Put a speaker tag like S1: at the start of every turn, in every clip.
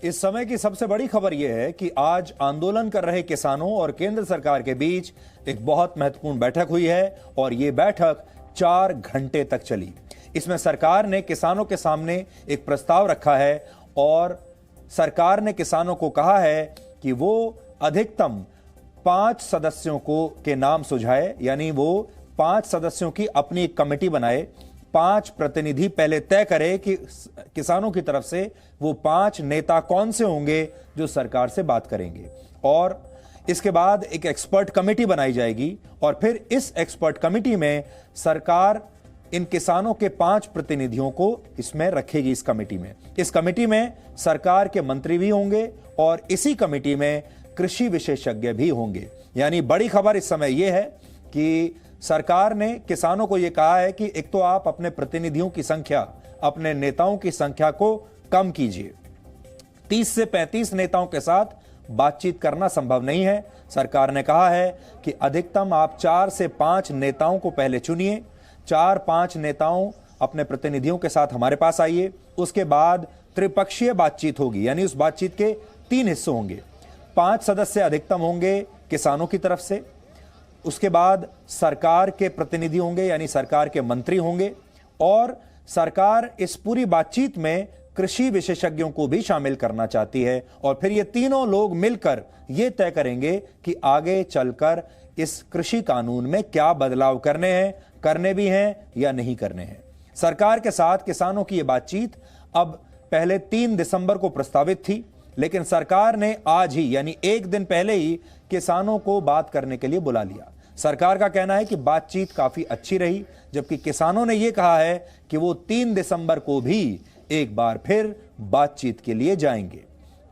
S1: इस समय की सबसे बड़ी खबर यह है कि आज आंदोलन कर रहे किसानों और केंद्र सरकार के बीच एक बहुत महत्वपूर्ण बैठक हुई है और यह बैठक 4 घंटे तक चली। इसमें सरकार ने किसानों के सामने एक प्रस्ताव रखा है और सरकार ने किसानों को कहा है कि वो अधिकतम 5 सदस्यों के नाम सुझाए, यानी वो 5 सदस्यों की अपनी एक कमेटी बनाए। 5 प्रतिनिधि पहले तय करे कि किसानों की तरफ से वो 5 नेता कौन से होंगे जो सरकार से बात करेंगे, और इसके बाद एक एक्सपर्ट कमेटी बनाई जाएगी और फिर इस एक्सपर्ट कमेटी में सरकार इन किसानों के 5 प्रतिनिधियों को इसमें रखेगी। इस कमेटी में सरकार के मंत्री भी होंगे और इसी कमेटी में कृषि विशेषज्ञ भी होंगे। यानी बड़ी खबर इस समय यह है कि सरकार ने किसानों को यह कहा है कि एक तो आप अपने प्रतिनिधियों की संख्या, अपने नेताओं की संख्या को कम कीजिए। 30 से 35 नेताओं के साथ बातचीत करना संभव नहीं है। सरकार ने कहा है कि अधिकतम आप 4 से 5 नेताओं को पहले चुनिए। 4-5 नेताओं अपने प्रतिनिधियों के साथ हमारे पास आइए। उसके बाद त्रिपक्षीय बातचीत होगी, यानी उस बातचीत के 3 हिस्से होंगे। 5 सदस्य अधिकतम होंगे किसानों की तरफ से, उसके बाद सरकार के प्रतिनिधि होंगे, यानी सरकार के मंत्री होंगे, और सरकार इस पूरी बातचीत में कृषि विशेषज्ञों को भी शामिल करना चाहती है। और फिर ये तीनों लोग मिलकर यह तय करेंगे कि आगे चलकर इस कृषि कानून में क्या बदलाव करने भी हैं या नहीं करने हैं। सरकार के साथ किसानों की यह बातचीत अब पहले 3 दिसंबर को प्रस्तावित थी, लेकिन सरकार ने आज ही, यानी एक दिन पहले ही किसानों को बात करने के लिए बुला लिया। सरकार का कहना है कि बातचीत काफी अच्छी रही, जबकि किसानों ने यह कहा है कि वो 3 दिसंबर को भी एक बार फिर बातचीत के लिए जाएंगे।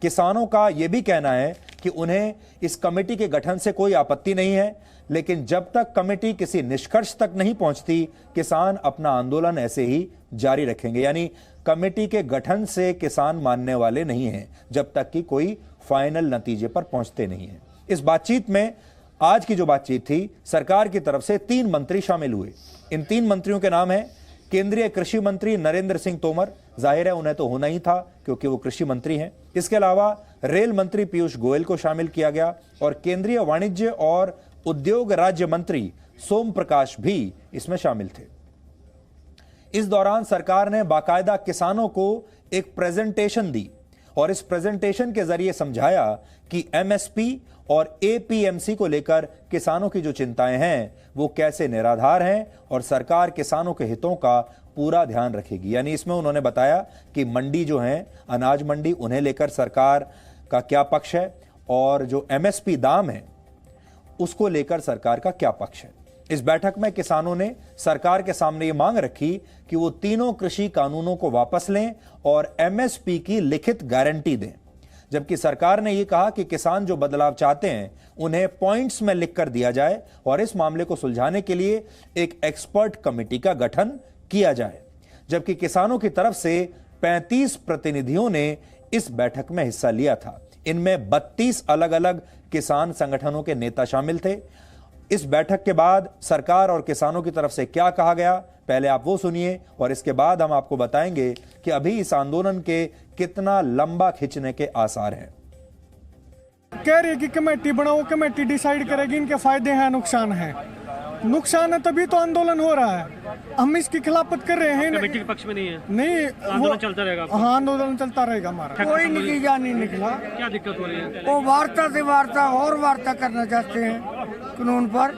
S1: किसानों का यह भी कहना है कि उन्हें इस कमेटी के गठन से कोई आपत्ति नहीं है, लेकिन जब तक कमेटी किसी निष्कर्ष तक नहीं पहुंचती, किसान अपना आंदोलन ऐसे ही जारी रखेंगे। यानी कमेटी के गठन से किसान मानने वाले नहीं हैं जब तक कि कोई फाइनल नतीजे पर पहुंचते नहीं हैं। इस बातचीत में, आज की जो बातचीत थी, सरकार की तरफ से 3 मंत्री शामिल हुए। इन 3 मंत्रियों के नाम हैं केंद्रीय कृषि मंत्री नरेंद्र सिंह तोमर, जाहिर है उन्हें तो होना ही था क्योंकि वो कृषि मंत्री हैं। इसके अलावा रेल मंत्री पीयूष गोयल को शामिल किया गया और केंद्रीय वाणिज्य और उद्योग राज्य मंत्री सोम प्रकाश भी इसमें शामिल थे। इस दौरान सरकार ने बाकायदा किसानों को एक प्रेजेंटेशन दी और इस प्रेजेंटेशन के जरिए समझाया कि एमएसपी और एपीएमसी को लेकर किसानों की जो चिंताएं हैं वो कैसे निराधार हैं और सरकार किसानों के हितों का पूरा ध्यान रखेगी। यानी इसमें उन्होंने बताया कि मंडी जो है, अनाज मंडी, उन्हें लेकर सरकार का क्या पक्ष है और जो एमएसपी दाम है उसको लेकर सरकार का क्या पक्ष है। इस बैठक में किसानों ने सरकार के सामने ये मांग रखी कि वो तीनों कृषि कानूनों को वापस लें और एमएसपी की लिखित गारंटी दें, जबकि सरकार ने यह कहा कि किसान जो बदलाव चाहते हैं उन्हें पॉइंट्स में लिखकर दिया जाए और इस मामले को सुलझाने के लिए एक एक्सपर्ट कमेटी का गठन किया जाए। जबकि किसानों की तरफ से 35 प्रतिनिधियों ने इस बैठक में हिस्सा लिया था। इनमें 32 अलग अलग किसान संगठनों के नेता शामिल थे। इस बैठक के बाद सरकार और किसानों की तरफ से क्या कहा गया, पहले आप वो सुनिए और इसके बाद हम आपको बताएंगे कि अभी इस आंदोलन के कितना लंबा खिंचने के आसार हैं।
S2: कह रही है कि कमेटी बनाओ, कमेटी डिसाइड करेगी इनके फायदे हैं नुकसान है। नुकसान है तभी तो आंदोलन हो रहा है। हम इसकी खिलाफत कर रहे हैं।
S3: कमेटी के पक्ष में नहीं है,
S2: नहीं,
S3: आंदोलन चलता रहेगा।
S2: हाँ, आंदोलन चलता रहेगा हमारा। कोई नतीजा नहीं निकला।
S3: क्या दिक्कत हो रही है?
S2: वो वार्ता से वार्ता और वार्ता करना चाहते हैं कानून पर।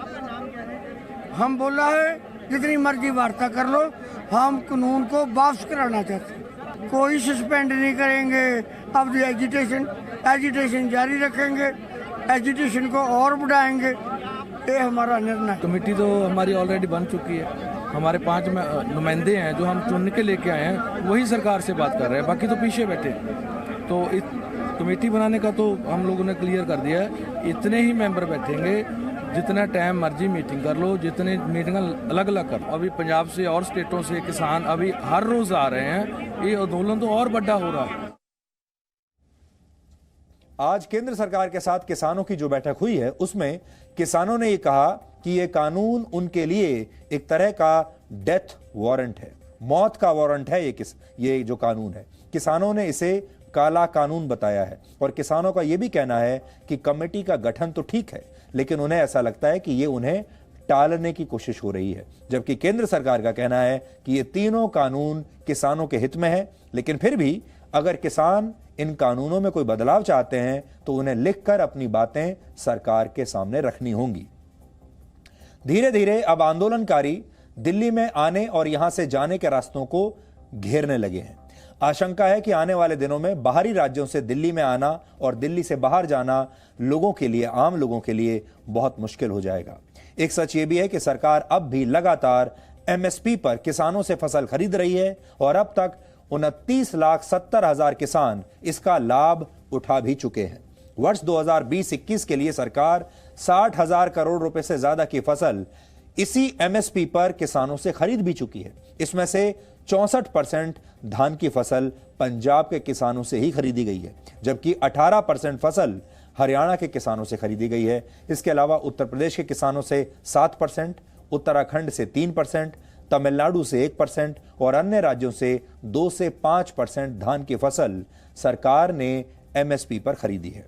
S2: हम बोला है जितनी मर्जी वार्ता कर लो, हम कानून को वापस कराना चाहते हैं। कोई सस्पेंड नहीं करेंगे। अब एजिटेशन जारी रखेंगे, एजिटेशन को और बढ़ाएंगे। ये हमारा निर्णय।
S4: कमेटी तो हमारी ऑलरेडी बन चुकी है। हमारे 5 नुमाइंदे हैं जो हम चुन के लेके आए हैं, वही सरकार से बात कर रहे हैं, बाकी तो पीछे बैठे। तो इस कमेटी बनाने का तो हम लोगों ने क्लियर कर दिया है। इतने ही मेंबर बैठेंगे जितना टाइम मर्जी मीटिंग कर लो, जितने मीटिंग अलग अलग कर लो। अभी पंजाब से और स्टेटों से किसान अभी हर रोज आ रहे हैं। ये आंदोलन तो और बड़ा हो रहा है।
S1: आज केंद्र सरकार के साथ किसानों की जो बैठक हुई है उसमें किसानों ने यह कहा कि यह कानून उनके लिए एक तरह का डेथ वारंट है, मौत का वारंट है। ये जो कानून है, किसानों ने इसे काला कानून बताया है। और किसानों का यह भी कहना है कि कमेटी का गठन तो ठीक है, लेकिन उन्हें ऐसा लगता है कि ये उन्हें टालने की कोशिश हो रही है, जबकि केंद्र सरकार का कहना है कि ये तीनों कानून किसानों के हित में है। लेकिन फिर भी अगर किसान इन कानूनों में कोई बदलाव चाहते हैं तो उन्हें लिखकर अपनी बातें सरकार के सामने रखनी होंगी। धीरे धीरे अब आंदोलनकारी दिल्ली में आने और यहां से जाने के रास्तों को घेरने लगे हैं। आशंका है कि आने वाले दिनों में बाहरी राज्यों से दिल्ली में आना और दिल्ली से बाहर जाना लोगों के लिए, आम लोगों के लिए बहुत मुश्किल हो जाएगा। एक सच ये भी है कि सरकार अब भी लगातार एमएसपी पर किसानों से फसल खरीद रही है और अब तक 29,70,000 किसान इसका लाभ उठा भी चुके हैं। वर्ष 2020-21 के लिए सरकार 60,000 करोड़ रुपए से ज्यादा की फसल इसी एमएसपी पर किसानों से खरीद भी चुकी है। इसमें से 64% धान की फसल पंजाब के किसानों से ही खरीदी गई है, जबकि 18% फसल हरियाणा के किसानों से खरीदी गई है। इसके अलावा उत्तर प्रदेश के किसानों से 7%, उत्तराखंड से 3%, तमिलनाडु से 1% और अन्य राज्यों से 2 से 5% धान की फसल सरकार ने एमएसपी पर खरीदी है।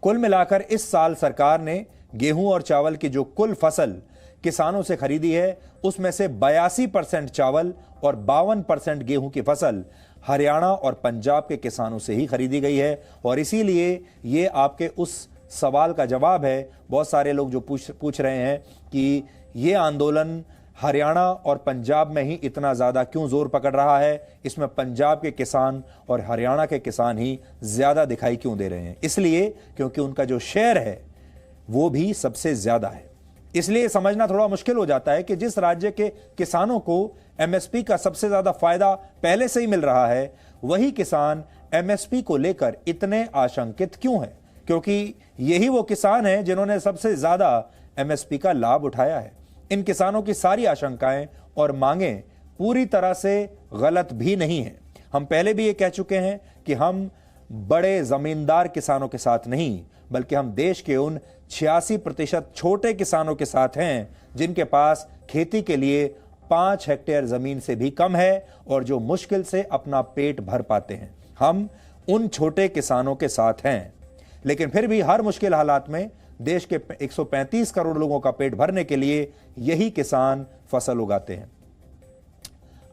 S1: कुल मिलाकर इस साल सरकार ने गेहूं और चावल की जो कुल फसल किसानों से खरीदी है, उसमें से 82% चावल और 52% गेहूं की फसल हरियाणा और पंजाब के किसानों से ही खरीदी गई है। और इसीलिए ये आपके उस सवाल का जवाब है। बहुत सारे लोग जो पूछ रहे हैं कि ये आंदोलन हरियाणा और पंजाब में ही इतना ज्यादा क्यों जोर पकड़ रहा है, इसमें पंजाब के किसान और हरियाणा के किसान ही ज्यादा दिखाई क्यों दे रहे हैं? इसलिए क्योंकि उनका जो शेयर है वो भी सबसे ज्यादा है। इसलिए समझना थोड़ा मुश्किल हो जाता है कि जिस राज्य के किसानों को एमएसपी का सबसे ज्यादा फायदा पहले से ही मिल रहा है, वही किसान एमएसपी को लेकर इतने आशंकित क्यों हैं? क्योंकि यही वो किसान हैं जिन्होंने सबसे ज्यादा एमएसपी का लाभ उठाया है। इन किसानों की सारी आशंकाएं और मांगें पूरी तरह से गलत भी नहीं है। हम पहले भी ये कह चुके हैं कि हम बड़े जमींदार किसानों के साथ नहीं, बल्कि हम देश के उन 86% छोटे किसानों के साथ हैं जिनके पास खेती के लिए 5 हेक्टेयर जमीन से भी कम है और जो मुश्किल से अपना पेट भर पाते हैं। हम उन छोटे किसानों के साथ हैं। लेकिन फिर भी हर मुश्किल हालात में देश के 135 करोड़ लोगों का पेट भरने के लिए यही किसान फसल उगाते हैं।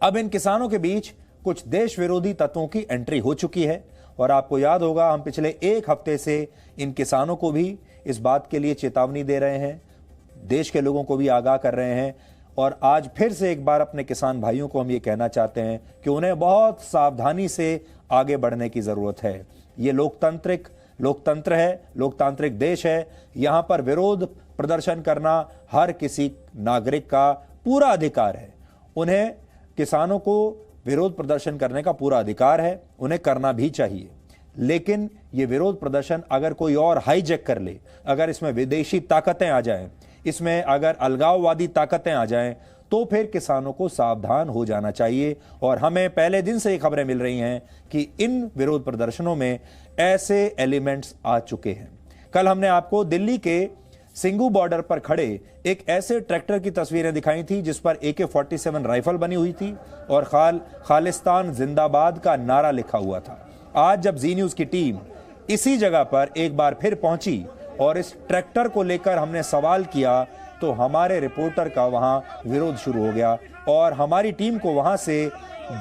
S1: अब इन किसानों के बीच कुछ देश विरोधी तत्वों की एंट्री हो चुकी है और आपको याद होगा हम पिछले एक हफ्ते से इन किसानों को भी इस बात के लिए चेतावनी दे रहे हैं, देश के लोगों को भी आगाह कर रहे हैं। और आज फिर से एक बार अपने किसान भाइयों को हम ये कहना चाहते हैं कि उन्हें बहुत सावधानी से आगे बढ़ने की जरूरत है। ये लोकतंत्र है, लोकतांत्रिक देश है। यहां पर विरोध प्रदर्शन करना हर किसी नागरिक का पूरा अधिकार है। उन्हें, किसानों को विरोध प्रदर्शन करने का पूरा अधिकार है, उन्हें करना भी चाहिए। लेकिन ये विरोध प्रदर्शन अगर कोई और हाईजैक कर ले, अगर इसमें विदेशी ताकतें आ जाएं, इसमें अगर अलगाववादी ताकतें आ जाएं, तो फिर किसानों को सावधान हो जाना चाहिए। और हमें पहले दिन से ये खबरें मिल रही हैं कि इन विरोध प्रदर्शनों में ऐसे एलिमेंट्स आ चुके हैं। कल हमने आपको दिल्ली के सिंगू बॉर्डर पर खड़े एक ऐसे ट्रैक्टर की तस्वीरें दिखाई थी जिस पर AK-47 राइफल बनी हुई थी और खालिस्तान जिंदाबाद का नारा लिखा हुआ था। आज जब जी न्यूज की टीम इसी जगह पर एक बार फिर पहुंची और इस ट्रैक्टर को लेकर हमने सवाल किया, तो हमारे रिपोर्टर का वहां विरोध शुरू हो गया और हमारी टीम को वहां से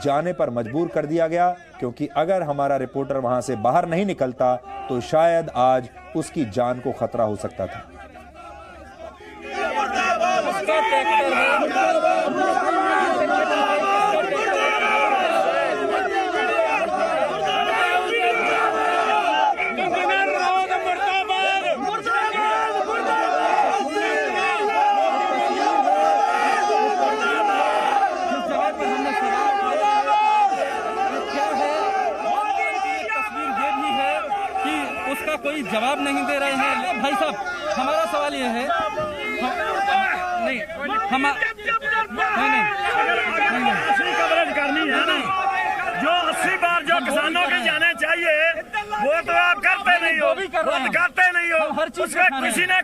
S1: जाने पर मजबूर कर दिया गया, क्योंकि अगर हमारा रिपोर्टर वहां से बाहर नहीं निकलता तो शायद आज उसकी जान को खतरा हो सकता था।
S5: कोई जवाब नहीं दे रहे हैं। भाई साहब, हमारा सवाल ये है,
S6: कवरेज करनी है ना, जो 80 बार जो किसानों के जाने चाहिए वो तो आप करते नहीं हो, करते नहीं हो।
S5: हर चीज
S6: किसी ने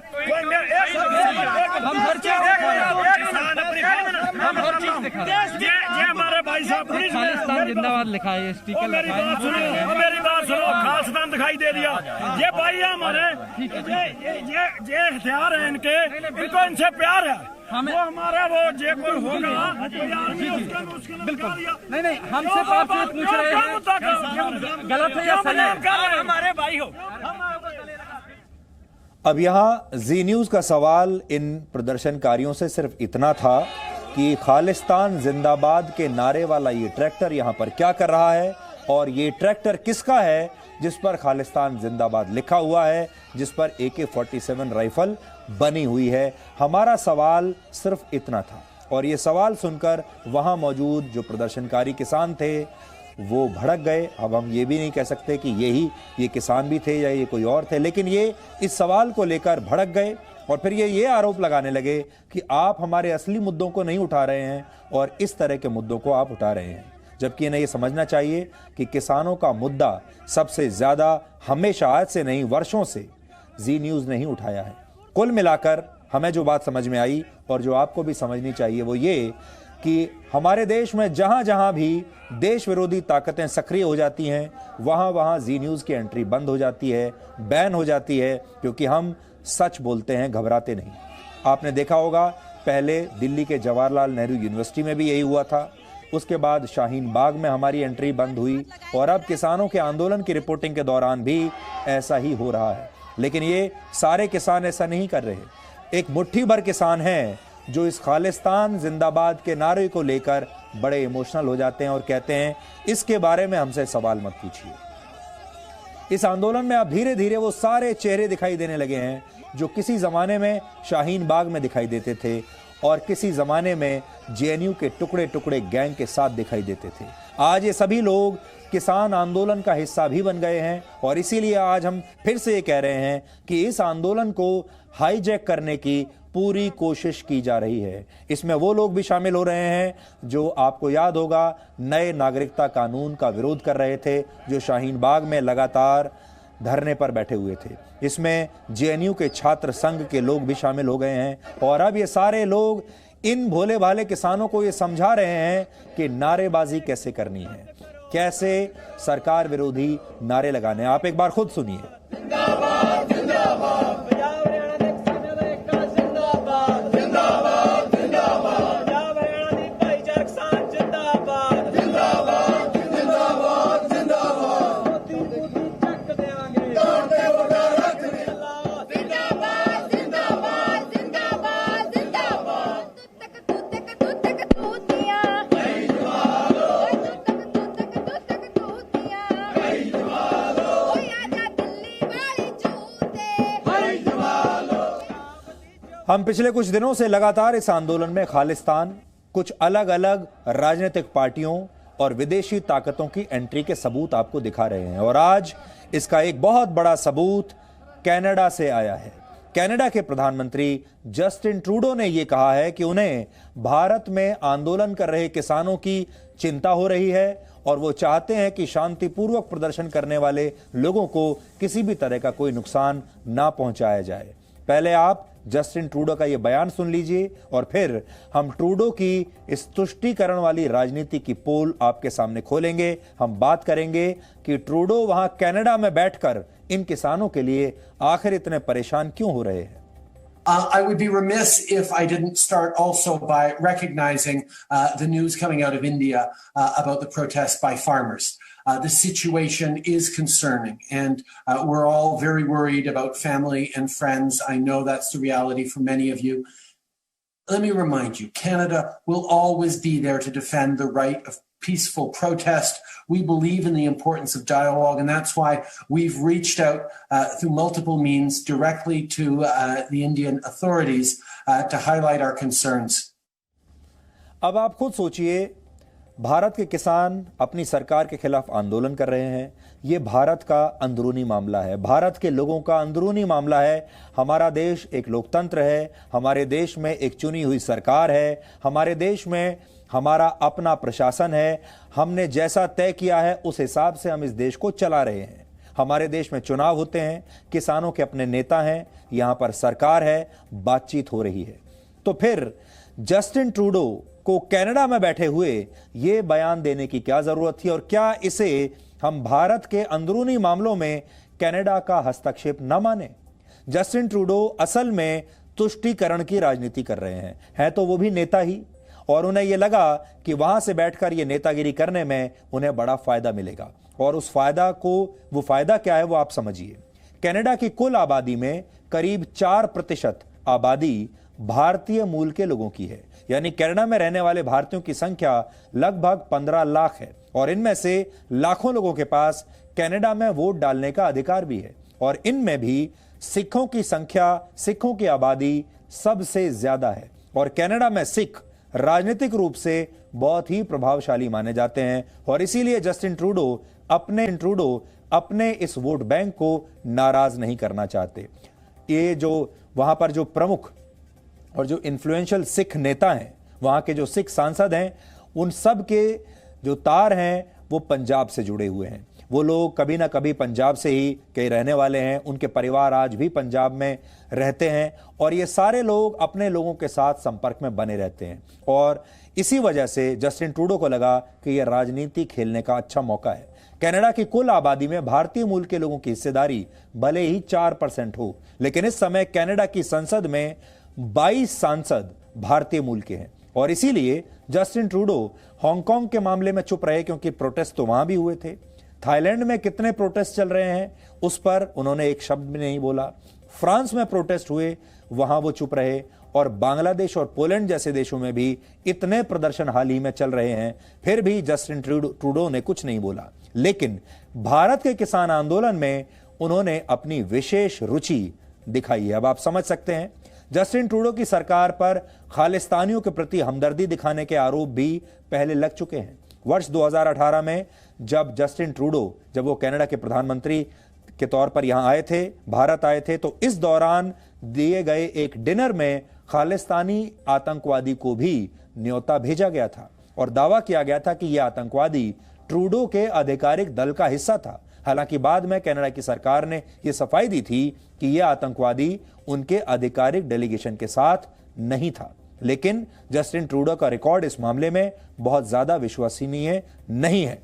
S5: हमारे भाई साहब
S6: खालिस्तान
S5: जिंदाबाद लिखा है, स्टिकर
S6: मेरी
S5: लिखा
S6: बात सुनो,
S5: है।
S6: मेरी बात सुनो, खालिस्तान दिखाई दे दिया। ये भाई हमारे ये हथियार है इनके, इनको इनसे प्यार है। वो हमारा वो जे कोई होगा
S5: बिल्कुल नहीं, हमसे बात पूछ रहे हैं, गलत है या सही है?
S6: हमारे भाई हो।
S1: अब यहां जी न्यूज का सवाल इन प्रदर्शनकारियों से सिर्फ इतना था कि खालिस्तान जिंदाबाद के नारे वाला ये ट्रैक्टर यहां पर क्या कर रहा है, और ये ट्रैक्टर किसका है जिस पर खालिस्तान जिंदाबाद लिखा हुआ है, जिस पर AK-47 राइफल बनी हुई है। हमारा सवाल सिर्फ इतना था, और ये सवाल सुनकर वहां मौजूद जो प्रदर्शनकारी किसान थे वो भड़क गए। अब हम ये भी नहीं कह सकते कि ये किसान भी थे या ये कोई और थे, लेकिन ये इस सवाल को लेकर भड़क गए और फिर ये आरोप लगाने लगे कि आप हमारे असली मुद्दों को नहीं उठा रहे हैं और इस तरह के मुद्दों को आप उठा रहे हैं। जबकि इन्हें ये समझना चाहिए कि किसानों का मुद्दा सबसे ज्यादा हमेशा, आज से नहीं वर्षों से जी न्यूज नहीं उठाया है। कुल मिलाकर हमें जो बात समझ में आई और जो आपको भी समझनी चाहिए वो ये कि हमारे देश में जहां जहां भी देश विरोधी ताकतें सक्रिय हो जाती हैं वहां वहां जी न्यूज की एंट्री बंद हो जाती है, बैन हो जाती है, क्योंकि हम सच बोलते हैं, घबराते नहीं। आपने देखा होगा पहले दिल्ली के जवाहरलाल नेहरू यूनिवर्सिटी में भी यही हुआ था, उसके बाद शाहीन बाग में हमारी एंट्री बंद हुई और अब किसानों के आंदोलन की रिपोर्टिंग के दौरान भी ऐसा ही हो रहा है। लेकिन ये सारे किसान ऐसा नहीं कर रहे। एक मुट्ठी भर किसान हैं जो इस खालिस्तान जिंदाबाद के नारे को लेकर बड़े इमोशनल हो जाते हैं और कहते हैं इसके बारे में हमसे सवाल मत पूछिए। इस आंदोलन में अब धीरे धीरे वो सारे चेहरे दिखाई देने लगे हैं जो किसी जमाने में शाहीन बाग में दिखाई देते थे और किसी जमाने में JNU के टुकड़े टुकड़े गैंग के साथ दिखाई देते थे। आज ये सभी लोग किसान आंदोलन का हिस्सा भी बन गए हैं और इसीलिए आज हम फिर से ये कह रहे हैं कि इस आंदोलन को हाईजैक करने की पूरी कोशिश की जा रही है। इसमें वो लोग भी शामिल हो रहे हैं जो आपको याद होगा नए नागरिकता कानून का विरोध कर रहे थे, जो शाहीन बाग में लगातार धरने पर बैठे हुए थे। इसमें JNU के छात्र संघ के लोग भी शामिल हो गए हैं और अब ये सारे लोग इन भोले भाले किसानों को ये समझा रहे हैं कि नारेबाजी कैसे करनी है, कैसे सरकार विरोधी नारे लगाने। आप एक बार खुद सुनिए। हम पिछले कुछ दिनों से लगातार इस आंदोलन में खालिस्तान, कुछ अलग अलग राजनीतिक पार्टियों और विदेशी ताकतों की एंट्री के सबूत आपको दिखा रहे हैं और आज इसका एक बहुत बड़ा सबूत कनाडा से आया है। कनाडा के प्रधानमंत्री जस्टिन ट्रूडो ने यह कहा है कि उन्हें भारत में आंदोलन कर रहे किसानों की चिंता हो रही है और वो चाहते हैं कि शांतिपूर्वक प्रदर्शन करने वाले लोगों को किसी भी तरह का कोई नुकसान ना पहुंचाया जाए। पहले आप जस्टिन ट्रूडो का यह बयान सुन लीजिए और फिर हम ट्रूडो की इस तुष्टीकरण वाली राजनीति की पोल आपके सामने खोलेंगे। हम बात करेंगे कि ट्रूडो वहां कनाडा में बैठकर इन किसानों के लिए आखिर इतने परेशान क्यों हो रहे हैं।
S7: I would be remiss if I didn't start also by recognizing the news coming out of India about the protests by farmers. The situation is concerning, and we're all very worried about family and friends. I know that's the reality for many of you. Let me remind you, Canada will always be there to defend the right of peaceful protest. We believe in the importance of dialogue, and that's why we've reached out through multiple means directly to the Indian authorities to highlight our concerns.
S1: अब आप खुद सोचिए, भारत के किसान अपनी सरकार के खिलाफ आंदोलन कर रहे हैं। यह भारत का अंदरूनी मामला है, भारत के लोगों का अंदरूनी मामला है। हमारा देश एक लोकतंत्र है, हमारे देश में एक चुनी हुई सरकार है, हमारे देश में हमारा अपना प्रशासन है। हमने जैसा तय किया है उस हिसाब से हम इस देश को चला रहे हैं। हमारे देश में चुनाव होते हैं, किसानों के अपने नेता हैं, यहां पर सरकार है, बातचीत हो रही है। तो फिर जस्टिन ट्रूडो को कनाडा में बैठे हुए ये बयान देने की क्या जरूरत थी और क्या इसे हम भारत के अंदरूनी मामलों में कनाडा का हस्तक्षेप न माने? जस्टिन ट्रूडो असल में तुष्टीकरण की राजनीति कर रहे हैं तो वो भी नेता ही, और उन्हें यह लगा कि वहां से बैठकर ये नेतागिरी करने में उन्हें बड़ा फायदा मिलेगा। और उस फायदा को, वो फायदा क्या है वो आप समझिए। कनाडा की कुल आबादी में करीब 4% आबादी भारतीय मूल के लोगों की है, यानी कनाडा में रहने वाले भारतीयों की संख्या लगभग 15 लाख है, और इनमें से लाखों लोगों के पास कनाडा में वोट डालने का अधिकार भी है, और इनमें भी सिखों की संख्या, सिखों की आबादी सबसे ज्यादा है। और कनाडा में सिख राजनीतिक रूप से बहुत ही प्रभावशाली माने जाते हैं, और इसीलिए जस्टिन ट्रूडो अपने इस वोट बैंक को नाराज नहीं करना चाहते। ये जो वहां पर जो प्रमुख और जो इन्फ्लुएंशियल सिख नेता हैं, वहां के जो सिख सांसद हैं, उन सब के जो तार हैं वो पंजाब से जुड़े हुए हैं। वो लोग कभी ना कभी पंजाब से ही के रहने वाले हैं, उनके परिवार आज भी पंजाब में रहते हैं, और ये सारे लोग अपने लोगों के साथ संपर्क में बने रहते हैं। और इसी वजह से जस्टिन ट्रूडो को लगा कि यह राजनीति खेलने का अच्छा मौका है। कनाडा की कुल आबादी में भारतीय मूल के लोगों की हिस्सेदारी भले ही 4% हो, लेकिन इस समय कनाडा की संसद में 22 सांसद भारतीय मूल के हैं, और इसीलिए जस्टिन ट्रूडो हांगकांग के मामले में चुप रहे, क्योंकि प्रोटेस्ट तो वहां भी हुए थे। थाईलैंड में कितने प्रोटेस्ट चल रहे हैं उस पर उन्होंने एक शब्द भी नहीं बोला। फ्रांस में प्रोटेस्ट हुए, वहां वो चुप रहे, और बांग्लादेश और पोलैंड जैसे देशों में भी इतने प्रदर्शन हाल ही में चल रहे हैं, फिर भी जस्टिन ट्रूडो ने कुछ नहीं बोला। लेकिन भारत के किसान आंदोलन में उन्होंने अपनी विशेष रुचि दिखाई है। अब आप समझ सकते हैं, जस्टिन ट्रूडो की सरकार पर खालिस्तानियों के प्रति हमदर्दी दिखाने के आरोप भी पहले लग चुके हैं। वर्ष 2018 में जब जस्टिन ट्रूडो, जब वो कनाडा के प्रधानमंत्री के तौर पर यहां आए थे, भारत आए थे, तो इस दौरान दिए गए एक डिनर में खालिस्तानी आतंकवादी को भी न्योता भेजा गया था, और दावा किया गया था कि यह आतंकवादी ट्रूडो के आधिकारिक दल का हिस्सा था। हालांकि बाद में कनाडा की सरकार ने यह सफाई दी थी कि यह आतंकवादी उनके आधिकारिक डेलीगेशन के साथ नहीं था। लेकिन जस्टिन ट्रूडो का रिकॉर्ड इस मामले में बहुत ज्यादा विश्वसनीय नहीं है।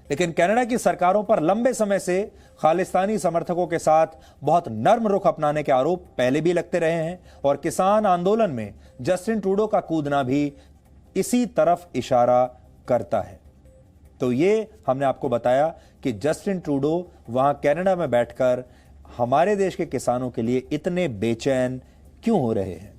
S1: लेकिन कनाडा की सरकारों पर लंबे समय से खालिस्तानी समर्थकों के साथ बहुत नर्म रुख अपनाने के आरोप पहले भी लगते रहे हैं, और किसान आंदोलन में जस्टिन ट्रूडो का कूदना भी इसी तरफ इशारा करता है। तो ये हमने आपको बताया कि जस्टिन ट्रूडो वहां कनाडा में बैठकर हमारे देश के किसानों के लिए इतने बेचैन क्यों हो रहे हैं।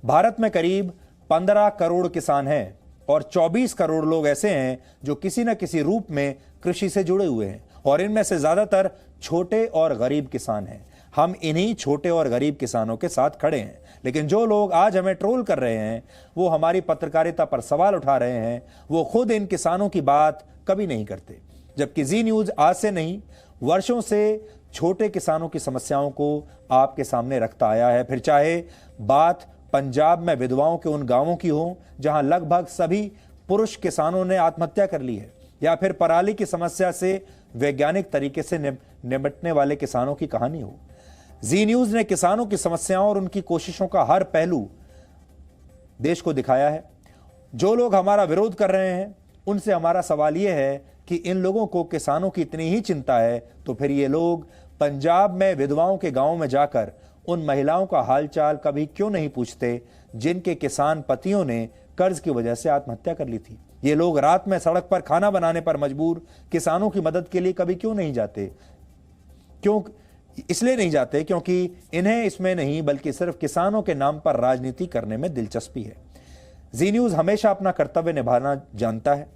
S1: भारत में करीब 15 करोड़ किसान हैं, और 24 करोड़ लोग ऐसे हैं जो किसी न किसी रूप में कृषि से जुड़े हुए हैं, और इनमें से ज्यादातर छोटे और गरीब किसान हैं। हम इन्हीं छोटे और गरीब किसानों के साथ खड़े हैं। लेकिन जो लोग आज हमें ट्रोल कर रहे हैं, वो हमारी पत्रकारिता पर सवाल उठा रहे हैं, वो खुद इन किसानों की बात कभी नहीं करते। जबकि जी न्यूज आज से नहीं, वर्षों से छोटे किसानों की समस्याओं को आपके सामने रखता आया है। फिर चाहे बात पंजाब में विधवाओं के उन गांवों की हो जहां लगभग सभी पुरुष किसानों ने आत्महत्या कर ली है, या फिर पराली की समस्या से वैज्ञानिक तरीके से निपटने वाले किसानों की कहानी हो। जी न्यूज ने किसानों की समस्याओं और उनकी कोशिशों का हर पहलू देश को दिखाया है। जो लोग हमारा विरोध कर रहे हैं, उनसे हमारा सवाल यह है कि इन लोगों को किसानों की इतनी ही चिंता है, तो फिर ये लोग पंजाब में विधवाओं के गांव में जाकर उन महिलाओं का हालचाल कभी क्यों नहीं पूछते जिनके किसान पतियों ने कर्ज की वजह से आत्महत्या कर ली थी। ये लोग रात में सड़क पर खाना बनाने पर मजबूर किसानों की मदद के लिए कभी क्यों नहीं जाते? क्यों? इसलिए नहीं जाते क्योंकि इन्हें इसमें नहीं बल्कि सिर्फ किसानों के नाम पर राजनीति करने में दिलचस्पी है। जी न्यूज हमेशा अपना कर्तव्य निभाना जानता है।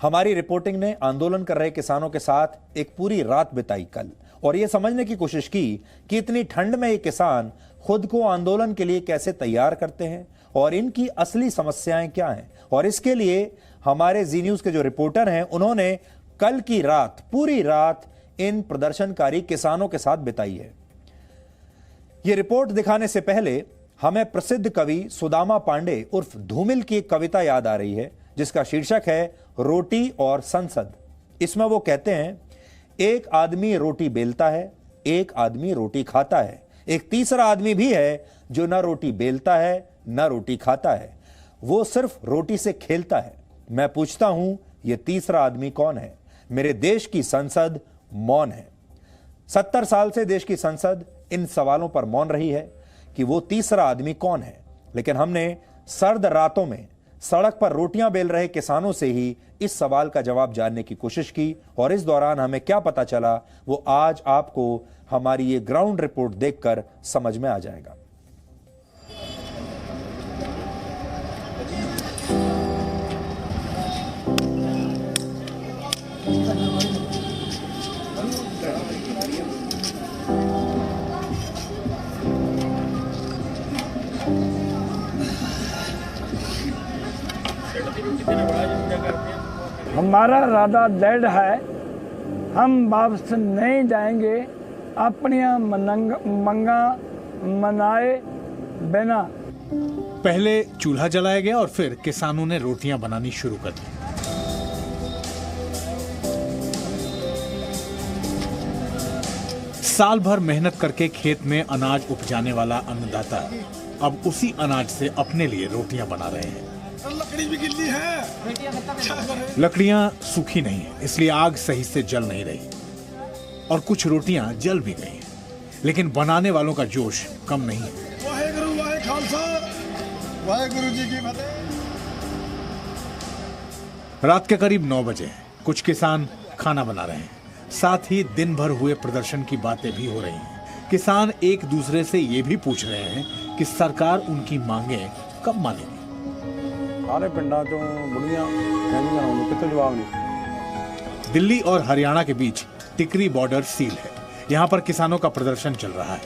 S1: हमारी रिपोर्टिंग ने आंदोलन कर रहे किसानों के साथ एक पूरी रात बिताई कल, और यह समझने की कोशिश की कि इतनी ठंड में ये किसान खुद को आंदोलन के लिए कैसे तैयार करते हैं और इनकी असली समस्याएं क्या हैं। और इसके लिए हमारे जी न्यूज के जो रिपोर्टर हैं, उन्होंने कल की रात, पूरी रात इन प्रदर्शनकारी किसानों के साथ बिताई है। यह रिपोर्ट दिखाने से पहले हमें प्रसिद्ध कवि सुदामा पांडे उर्फ धूमिल की एक कविता याद आ रही है, जिसका शीर्षक है रोटी और संसद। इसमें वो कहते हैं, एक आदमी रोटी बेलता है, एक आदमी रोटी खाता है, एक तीसरा आदमी भी है जो न रोटी बेलता है न रोटी खाता है। वो सिर्फ रोटी से खेलता है। मैं पूछता हूं, ये तीसरा आदमी कौन है? मेरे देश की संसद मौन है। 70 साल से देश की संसद इन सवालों पर मौन रही है कि वो तीसरा आदमी कौन है। लेकिन हमने सर्द रातों में सड़क पर रोटियां बेल रहे किसानों से ही इस सवाल का जवाब जानने की कोशिश की, और इस दौरान हमें क्या पता चला वो आज आपको हमारी ये ग्राउंड रिपोर्ट देखकर समझ में आ जाएगा।
S2: हमारा इरादा दृढ़ है, हम वापस नहीं जाएंगे अपनी मंगा मनाए बिना।
S8: पहले चूल्हा जलाया गया और फिर किसानों ने रोटियां बनानी शुरू कर दी। साल भर मेहनत करके खेत में अनाज उपजाने वाला अन्नदाता अब उसी अनाज से अपने लिए रोटियां बना रहे हैं।
S6: लकड़ी भी गिल्ली है,
S8: लकड़ियां सूखी नहीं है, इसलिए आग सही से जल नहीं रही और कुछ रोटियां जल भी गई, लेकिन बनाने वालों का जोश कम नहीं है।
S6: वाहेगुरु वाहे खालसा, वाहेगुरु जी की फतेह।
S8: रात के करीब 9 बजे कुछ किसान खाना बना रहे हैं, साथ ही दिन भर हुए प्रदर्शन की बातें भी हो रही हैं। किसान एक दूसरे से ये भी पूछ रहे हैं कि सरकार उनकी मांगे कब मानेगी।
S9: सारे पिंडा चों बुढ़ियां कहंदियां हुण कितों जवाब नहीं।
S8: दिल्ली और हरियाणा के बीच टिकरी बॉर्डर सील है। यहाँ पर किसानों का प्रदर्शन चल रहा है।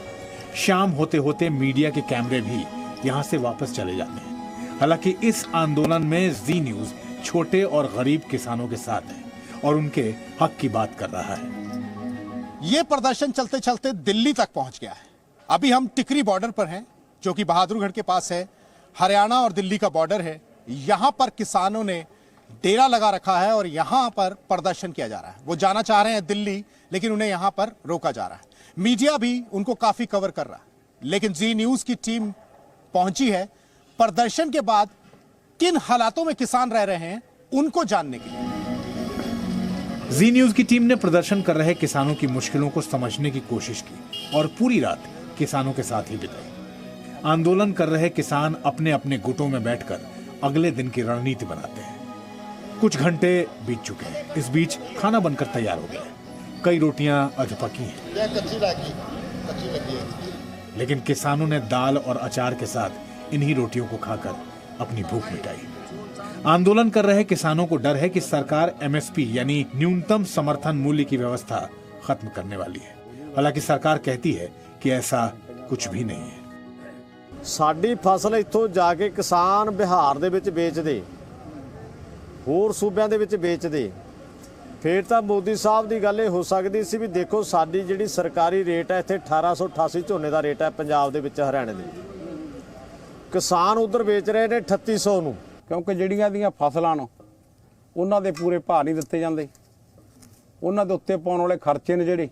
S8: शाम होते होते मीडिया के कैमरे भी यहाँ से वापस चले जाते हैं। हालांकि इस आंदोलन में जी न्यूज छोटे और गरीब किसानों के साथ है और उनके हक की बात कर रहा है।
S10: ये प्रदर्शन चलते चलते दिल्ली तक पहुंच गया है। अभी हम टिकरी बॉर्डर पर हैं, जो कि बहादुरगढ़ के पास है। हरियाणा और दिल्ली का बॉर्डर है। यहां पर किसानों ने डेरा लगा रखा है और यहां पर प्रदर्शन किया जा रहा है। वो जाना चाह रहे हैं दिल्ली, लेकिन उन्हें यहां पर रोका जा रहा है। मीडिया भी उनको काफी कवर कर रहा है, लेकिन जी न्यूज की टीम पहुंची है प्रदर्शन के बाद किन हालातों में किसान रह रहे हैं उनको जानने के लिए।
S8: जी न्यूज की टीम ने प्रदर्शन कर रहे किसानों की मुश्किलों को समझने की कोशिश की और पूरी रात किसानों के साथ ही बिताई। आंदोलन कर रहे किसान अपने अपने गुटों में बैठकर अगले दिन की रणनीति बनाते हैं। कुछ घंटे बीत चुके हैं। इस बीच खाना बनकर तैयार हो गया है। कई रोटियां अधपकी हैं, लेकिन किसानों ने दाल और अचार के साथ इन्हीं रोटियों को खाकर अपनी भूख मिटाई। आंदोलन कर रहे किसानों को डर है कि सरकार एमएसपी यानी न्यूनतम समर्थन मूल्य की व्यवस्था खत्म करने वाली है। हालांकि सरकार कहती है कि ऐसा कुछ भी नहीं है।
S9: साडी फसल इत्थों जाके किसान बिहार दे विच बेचदे, होर सूबिਆਂ ਦੇ ਵਿੱਚ ਵੇਚਦੇ, ਫਿਰ ਤਾਂ ਮੋਦੀ ਸਾਹਿਬ ਦੀ ਗੱਲ ਇਹ ਹੋ ਸਕਦੀ ਸੀ ਵੀ ਦੇਖੋ ਸਾਡੀ ਜਿਹੜੀ ਸਰਕਾਰੀ ਰੇਟ ਹੈ ਇੱਥੇ 1888 ਝੋਨੇ ਦਾ ਰੇਟ ਹੈ ਪੰਜਾਬ ਦੇ ਵਿੱਚ ਹਰਿਆਣੇ ਦੇ, ਕਿਸਾਨ ਉਧਰ ਵੇਚ ਰਹੇ ਨੇ 3800 ਨੂੰ, ਕਿਉਂਕਿ ਜਿਹੜੀਆਂ ਦੀਆਂ ਫਸਲਾਂ ਨੂੰ ਉਹਨਾਂ ਦੇ ਪੂਰੇ ਭਾਅ ਨਹੀਂ ਦਿੱਤੇ ਜਾਂਦੇ। ਉਹਨਾਂ ਦੇ ਉੱਤੇ ਪਾਉਣ ਵਾਲੇ ਖਰਚੇ ਨੇ ਜਿਹੜੇ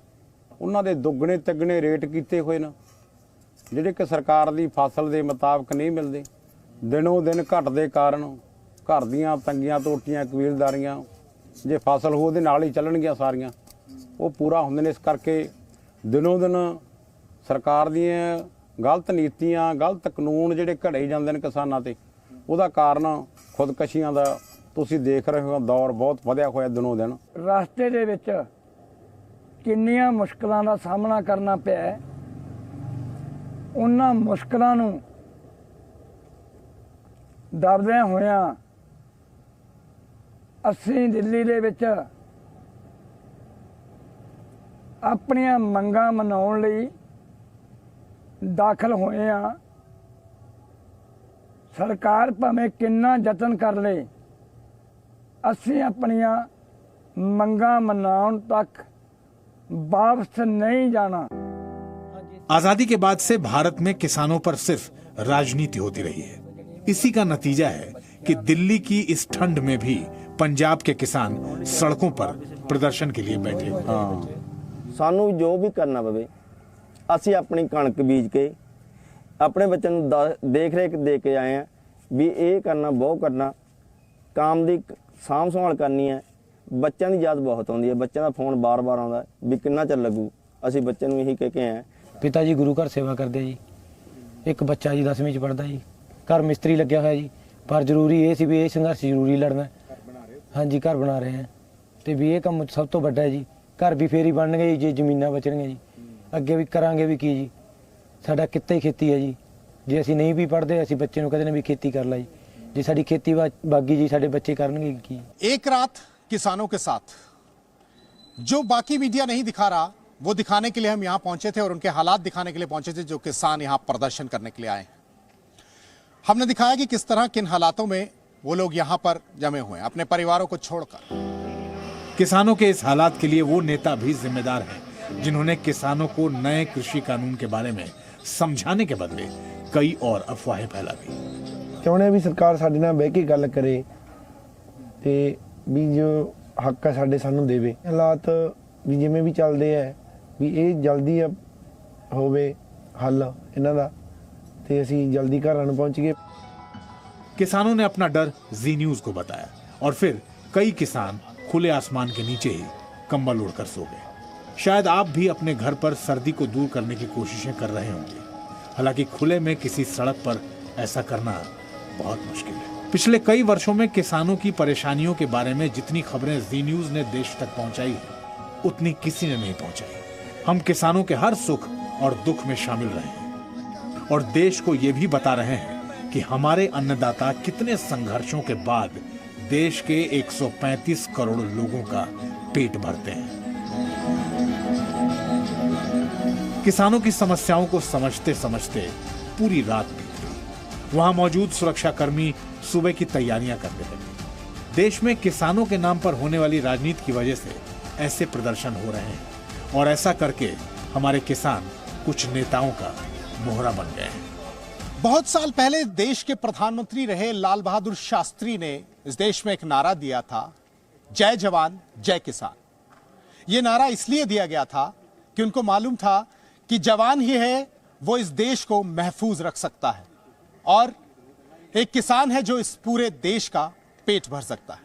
S9: ਉਹਨਾਂ ਦੇ ਦੁੱਗਣੇ ਤਿੱਗਣੇ ਰੇਟ ਕੀਤੇ ਹੋਏ ਨੇ, ਜਿਹੜੇ ਕਿ ਸਰਕਾਰ ਦੀ ਫਸਲ ਦੇ ਮੁਤਾਬਕ ਨਹੀਂ ਮਿਲਦੇ। ਦਿਨੋਂ ਦਿਨ ਘਟਦੇ ਕਾਰਨ घर दियाँ तंगियां टोटियां कबीलदारियां जे फसल हो ਉਹਦੇ ਨਾਲ ਹੀ ਚੱਲਣਗੀਆਂ ਸਾਰੀਆਂ, ਉਹ ਪੂਰਾ ਹੁੰਦੇ ਨੇ। ਇਸ ਕਰਕੇ ਦਿਨੋਂ ਦਿਨ ਸਰਕਾਰ ਦੀਆਂ ਗਲਤ ਨੀਤੀਆਂ ਗਲਤ ਕਾਨੂੰਨ ਜਿਹੜੇ ਘੜੇ ਜਾਂਦੇ ਨੇ ਕਿਸਾਨਾਂ ਤੇ, ਉਹਦਾ ਕਾਰਨ ਖੁਦਕਸ਼ੀਆਂ ਦਾ ਤੁਸੀਂ ਦੇਖ ਰਹੇ ਹੋ ਦੌਰ ਬਹੁਤ ਵਧਿਆ ਹੋਇਆ ਦਿਨੋਂ ਦਿਨ।
S2: ਰਸਤੇ ਦੇ ਵਿੱਚ ਕਿੰਨੀਆਂ ਮੁਸ਼ਕਲਾਂ ਦਾ ਸਾਹਮਣਾ ਕਰਨਾ ਪਿਆ, ਉਹਨਾਂ ਮੁਸ਼ਕਲਾਂ ਨੂੰ ਦਬਦਿਆਂ ਹੋਇਆਂ ਅਸੀਂ ਦਿੱਲੀ ਦੇ ਵਿੱਚ ਆਪਣੀਆਂ ਮੰਗਾਂ ਮਨਾਉਣ ਲਈ ਦਾਖਲ ਹੋਏ ਆ। ਸਰਕਾਰ ਭਾਵੇਂ ਕਿੰਨਾ ਯਤਨ ਕਰ ਲੇ, ਅਸੀਂ ਆਪਣੀਆਂ ਮੰਗਾਂ ਮਨਾਉਣ तक वापस नहीं जाना।
S8: आजादी के बाद से भारत में किसानों पर सिर्फ राजनीति होती रही है। इसी का नतीजा है कि दिल्ली की इस ठंड में भी पंजाब के किसान सड़कों पर प्रदर्शन के लिए बैठे हुए।
S11: सानू जो भी करना पवे, असी अपनी कणक बीज के अपने बच्चों देख रेख दे के आए हैं ਵੀ ਇਹ ਕਰਨਾ ਬਹੁਤ ਕਰਨਾ, काम ਦੀ ਸਾਂਭ ਸੰਭਾਲ ਕਰਨੀ ਹੈ। ਬੱਚਿਆਂ ਦੀ ਯਾਦ ਬਹੁਤ ਆਉਂਦੀ ਹੈ, ਬੱਚਿਆਂ ਦਾ ਫੋਨ ਬਾਰ-ਬਾਰ ਆਉਂਦਾ ਵੀ ਕਿੰਨਾ ਚਿਰ ਲੱਗੂ। ਅਸੀਂ ਬੱਚੇ ਨੂੰ ਇਹੀ ਕਹਿ ਕੇ ਆਏ।
S12: पिता जी गुरु घर सेवा करते जी, एक बच्चा जी 10वीं च पढ़ता जी, घर मिस्त्री लग्या होया जी, पर जरूरी ये सी भी ये संघर्ष जरूरी लड़ना। हाँ जी घर बना रहे हैं तो भी ये काम सब तो बड़ा है जी। घर भी फेर ही बननगे जी जे जमीनां बचणगीਆਂ जी, अगे भी करांगे भी की जी। साडा कित्ता ही खेती है जी, जे असीं नहीं भी पढ़ते असीं बच्चे नूं कहदे ने भी खेती कर ला जी, जे साडी खेती बागी जी साडे बच्चे करनगे की।
S10: एक रात किसानों के साथ जो बाकी मीडिया नहीं दिखा रहा वो दिखाने के लिए हम यहां पहुंचे थे और उनके हालात दिखाने के लिए पहुंचे थे, जो किसान यहां प्रदर्शन करने के लिए आए। हमने दिखाया कि किस तरह किन हालातों में वो लोग यहां पर जमे हुए हैं अपने परिवारों को छोड़कर।
S8: किसानों के इस हालात के लिए वो नेता भी जिम्मेदार हैं जिन्होंने किसानों को नए कृषि कानून के बारे में समझाने के बदले कई और अफवाहें फैला दी।
S2: चाहते भी सरकार साडे नाल बैठ के गल करे ते भी जो हक है साडे सानू देवे। हालात भी जिवें भी चलदे है भी ये जल्दी होवे हल इन्हां दा ते असीं जल्दी घरां नूं पहुंच गए।
S8: किसानों ने अपना डर जी न्यूज को बताया और फिर कई किसान खुले आसमान के नीचे ही कंबल ओढ़कर सो गए। शायद आप भी अपने घर पर सर्दी को दूर करने की कोशिशें कर रहे होंगे, हालांकि खुले में किसी सड़क पर ऐसा करना बहुत मुश्किल है। पिछले कई वर्षों में किसानों की परेशानियों के बारे में जितनी खबरें जी न्यूज ने देश तक पहुंचाई है उतनी किसी ने नहीं पहुंचाई। हम किसानों के हर सुख और दुख में शामिल रहे हैं और देश को ये भी बता रहे हैं कि हमारे अन्नदाता कितने संघर्षों के बाद देश के 135 करोड़ लोगों का पेट भरते हैं। किसानों की समस्याओं को समझते समझते पूरी रात बीत गई। वहां मौजूद सुरक्षाकर्मी सुबह की तैयारियां करने लगे। देश में किसानों के नाम पर होने वाली राजनीति की वजह से ऐसे प्रदर्शन हो रहे हैं और ऐसा करके हमारे किसान कुछ नेताओं का मोहरा बन गए हैं।
S10: बहुत साल पहले देश के प्रधानमंत्री रहे लाल बहादुर शास्त्री ने इस देश में एक नारा दिया था, जय जवान जय किसान। यह नारा इसलिए दिया गया था कि उनको मालूम था कि जवान ही है वो इस देश को महफूज रख सकता है और एक किसान है जो इस पूरे देश का पेट भर सकता है।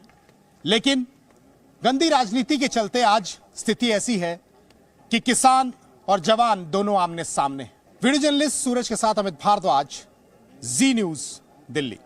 S10: लेकिन गंदी राजनीति के चलते आज स्थिति ऐसी है कि किसान और जवान दोनों आमने सामने हैं। वीडियो जर्नलिस्ट सूरज के साथ अमित भारद्वाज, जी न्यूज दिल्ली।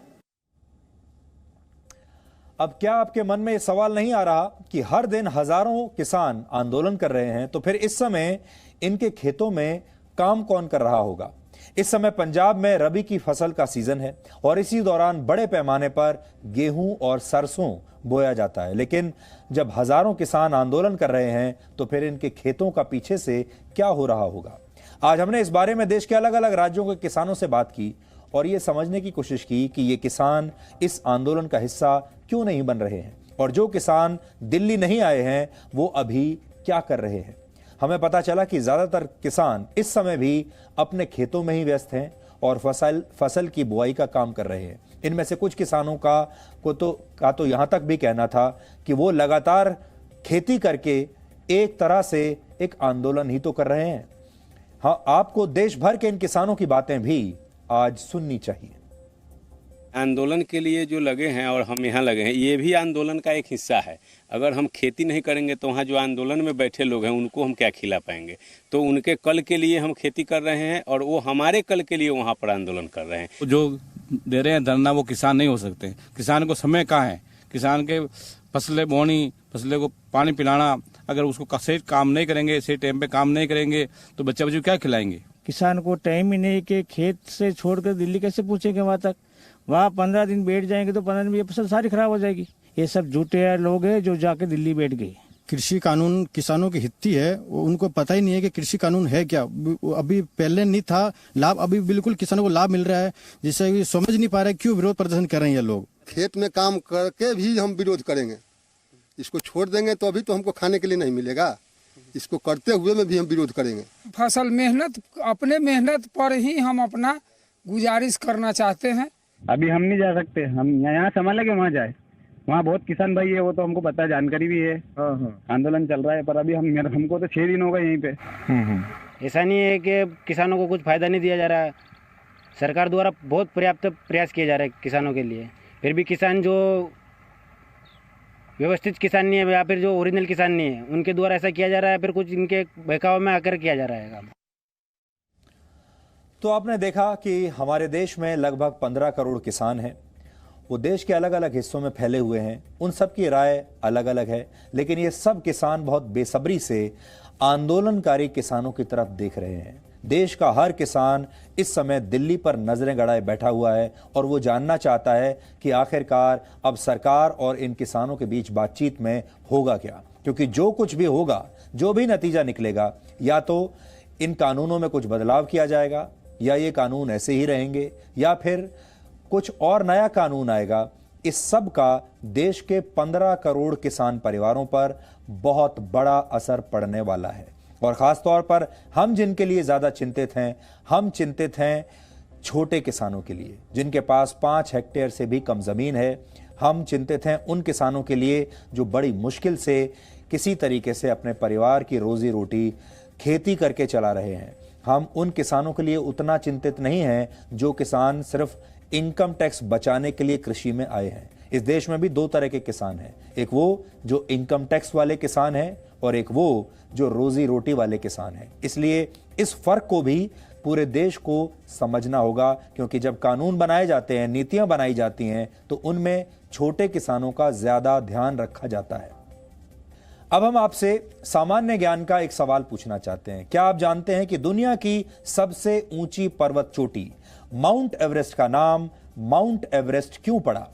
S1: अब क्या आपके मन में यह सवाल नहीं आ रहा कि हर दिन हजारों किसान आंदोलन कर रहे हैं, तो फिर इस समय इनके खेतों में काम कौन कर रहा होगा? इस समय पंजाब में रबी की फसल का सीजन है और इसी दौरान बड़े पैमाने पर गेहूं और सरसों बोया जाता है। लेकिन जब हजारों किसान आंदोलन कर रहे हैं तो फिर इनके खेतों का पीछे से क्या हो रहा होगा? आज हमने इस बारे में देश के अलग अलग राज्यों के किसानों से बात की और ये समझने की कोशिश की कि ये किसान इस आंदोलन का हिस्सा क्यों नहीं बन रहे हैं और जो किसान दिल्ली नहीं आए हैं वो अभी क्या कर रहे हैं। हमें पता चला कि ज्यादातर किसान इस समय भी अपने खेतों में ही व्यस्त हैं और फसल की बुआई का काम कर रहे हैं। इनमें से कुछ किसानों का तो यहां तक भी कहना था कि वो लगातार खेती करके एक तरह से एक आंदोलन ही तो कर रहे हैं। हाँ, आपको देश भर के इन किसानों की बातें भी आज सुननी चाहिए।
S13: आंदोलन के लिए जो लगे हैं और हम यहाँ लगे हैं, ये भी आंदोलन का एक हिस्सा है। अगर हम खेती नहीं करेंगे तो वहाँ जो आंदोलन में बैठे लोग हैं उनको हम क्या खिला पाएंगे? तो उनके कल के लिए हम खेती कर रहे हैं और वो हमारे कल के लिए वहाँ पर आंदोलन कर रहे हैं।
S14: जो दे रहे हैं धरना वो किसान नहीं हो सकते। किसान को समय कहाँ है? किसान के फसलें बोनी, फसलें को पानी पिलाना, अगर उसको सही काम नहीं करेंगे, सही टाइम पे काम नहीं करेंगे तो बच्चे बच्चे क्या खिलाएंगे?
S15: किसान को टाइम ही नहीं कि खेत से छोड़कर दिल्ली कैसे पहुंचेंगे वहाँ तक। वहाँ 15 दिन बैठ जाएंगे तो 15 दिन में ये फसल सारी खराब हो जाएगी। ये सब झूठे लोग हैं जो जाके दिल्ली बैठ गए।
S16: कृषि कानून किसानों की हित है, उनको पता ही नहीं है कि कृषि कानून है क्या। अभी पहले नहीं था लाभ, अभी बिल्कुल किसानों को लाभ मिल रहा है, जिससे समझ नहीं पा रहे क्यों विरोध प्रदर्शन कर रहे हैं ये लोग।
S17: खेत में काम करके भी हम विरोध करेंगे, इसको छोड़ देंगे तो अभी तो हमको खाने के लिए नहीं मिलेगा, इसको करते हुए में भी हम विरोध करेंगे।
S18: फसल मेहनत, अपने मेहनत पर ही हम अपना गुजारिश करना चाहते हैं।
S19: अभी हम नहीं जा सकते, हम यहाँ संभाल के वहाँ जाए। वहाँ बहुत किसान भाई है, वो तो हमको पता है, जानकारी भी है। आंदोलन चल रहा है पर अभी हमको तो 6 दिन हो गए यहीं पे।
S20: ऐसा नहीं है कि किसानों को कुछ फायदा नहीं दिया जा रहा है, सरकार द्वारा बहुत पर्याप्त प्रयास किए जा रहे हैं किसानों के लिए, फिर भी किसान जो व्यवस्थित किसान नहीं है या फिर जो ओरिजिनल किसान नहीं है उनके द्वारा ऐसा किया जा रहा है, फिर कुछ इनके बहकाव में आकर किया जा रहा है काम।
S1: तो आपने देखा कि हमारे देश में लगभग 15 करोड़ किसान हैं। वो देश के अलग अलग हिस्सों में फैले हुए हैं, उन सब की राय अलग अलग है, लेकिन ये सब किसान बहुत बेसब्री से आंदोलनकारी किसानों की तरफ देख रहे हैं। देश का हर किसान इस समय दिल्ली पर नजरें गड़ाए बैठा हुआ है और वो जानना चाहता है कि आखिरकार अब सरकार और इन किसानों के बीच बातचीत में होगा क्या, क्योंकि जो कुछ भी होगा, जो भी नतीजा निकलेगा, या तो इन कानूनों में कुछ बदलाव किया जाएगा या ये कानून ऐसे ही रहेंगे या फिर कुछ और नया कानून आएगा। इस सब का देश के 15 करोड़ किसान परिवारों पर बहुत बड़ा असर पड़ने वाला है। और खास तौर पर हम जिनके लिए ज्यादा चिंतित हैं, हम चिंतित हैं छोटे किसानों के लिए जिनके पास 5 हेक्टेयर से भी कम जमीन है। हम चिंतित हैं उन किसानों के लिए जो बड़ी मुश्किल से किसी तरीके से अपने परिवार की रोजी रोटी खेती करके चला रहे हैं। हम उन किसानों के लिए उतना चिंतित नहीं हैं जो किसान सिर्फ इनकम टैक्स बचाने के लिए कृषि में आए हैं। इस देश में भी 2 तरह के किसान हैं, एक वो जो इनकम टैक्स वाले किसान हैं और एक वो जो रोजी रोटी वाले किसान हैं। इसलिए इस फर्क को भी पूरे देश को समझना होगा, क्योंकि जब कानून बनाए जाते हैं, नीतियां बनाई जाती हैं, तो उनमें छोटे किसानों का ज्यादा ध्यान रखा जाता है। अब हम आपसे सामान्य ज्ञान का एक सवाल पूछना चाहते हैं। क्या आप जानते हैं कि दुनिया की सबसे ऊंची पर्वत चोटी माउंट एवरेस्ट का नाम माउंट एवरेस्ट क्यों पड़ा?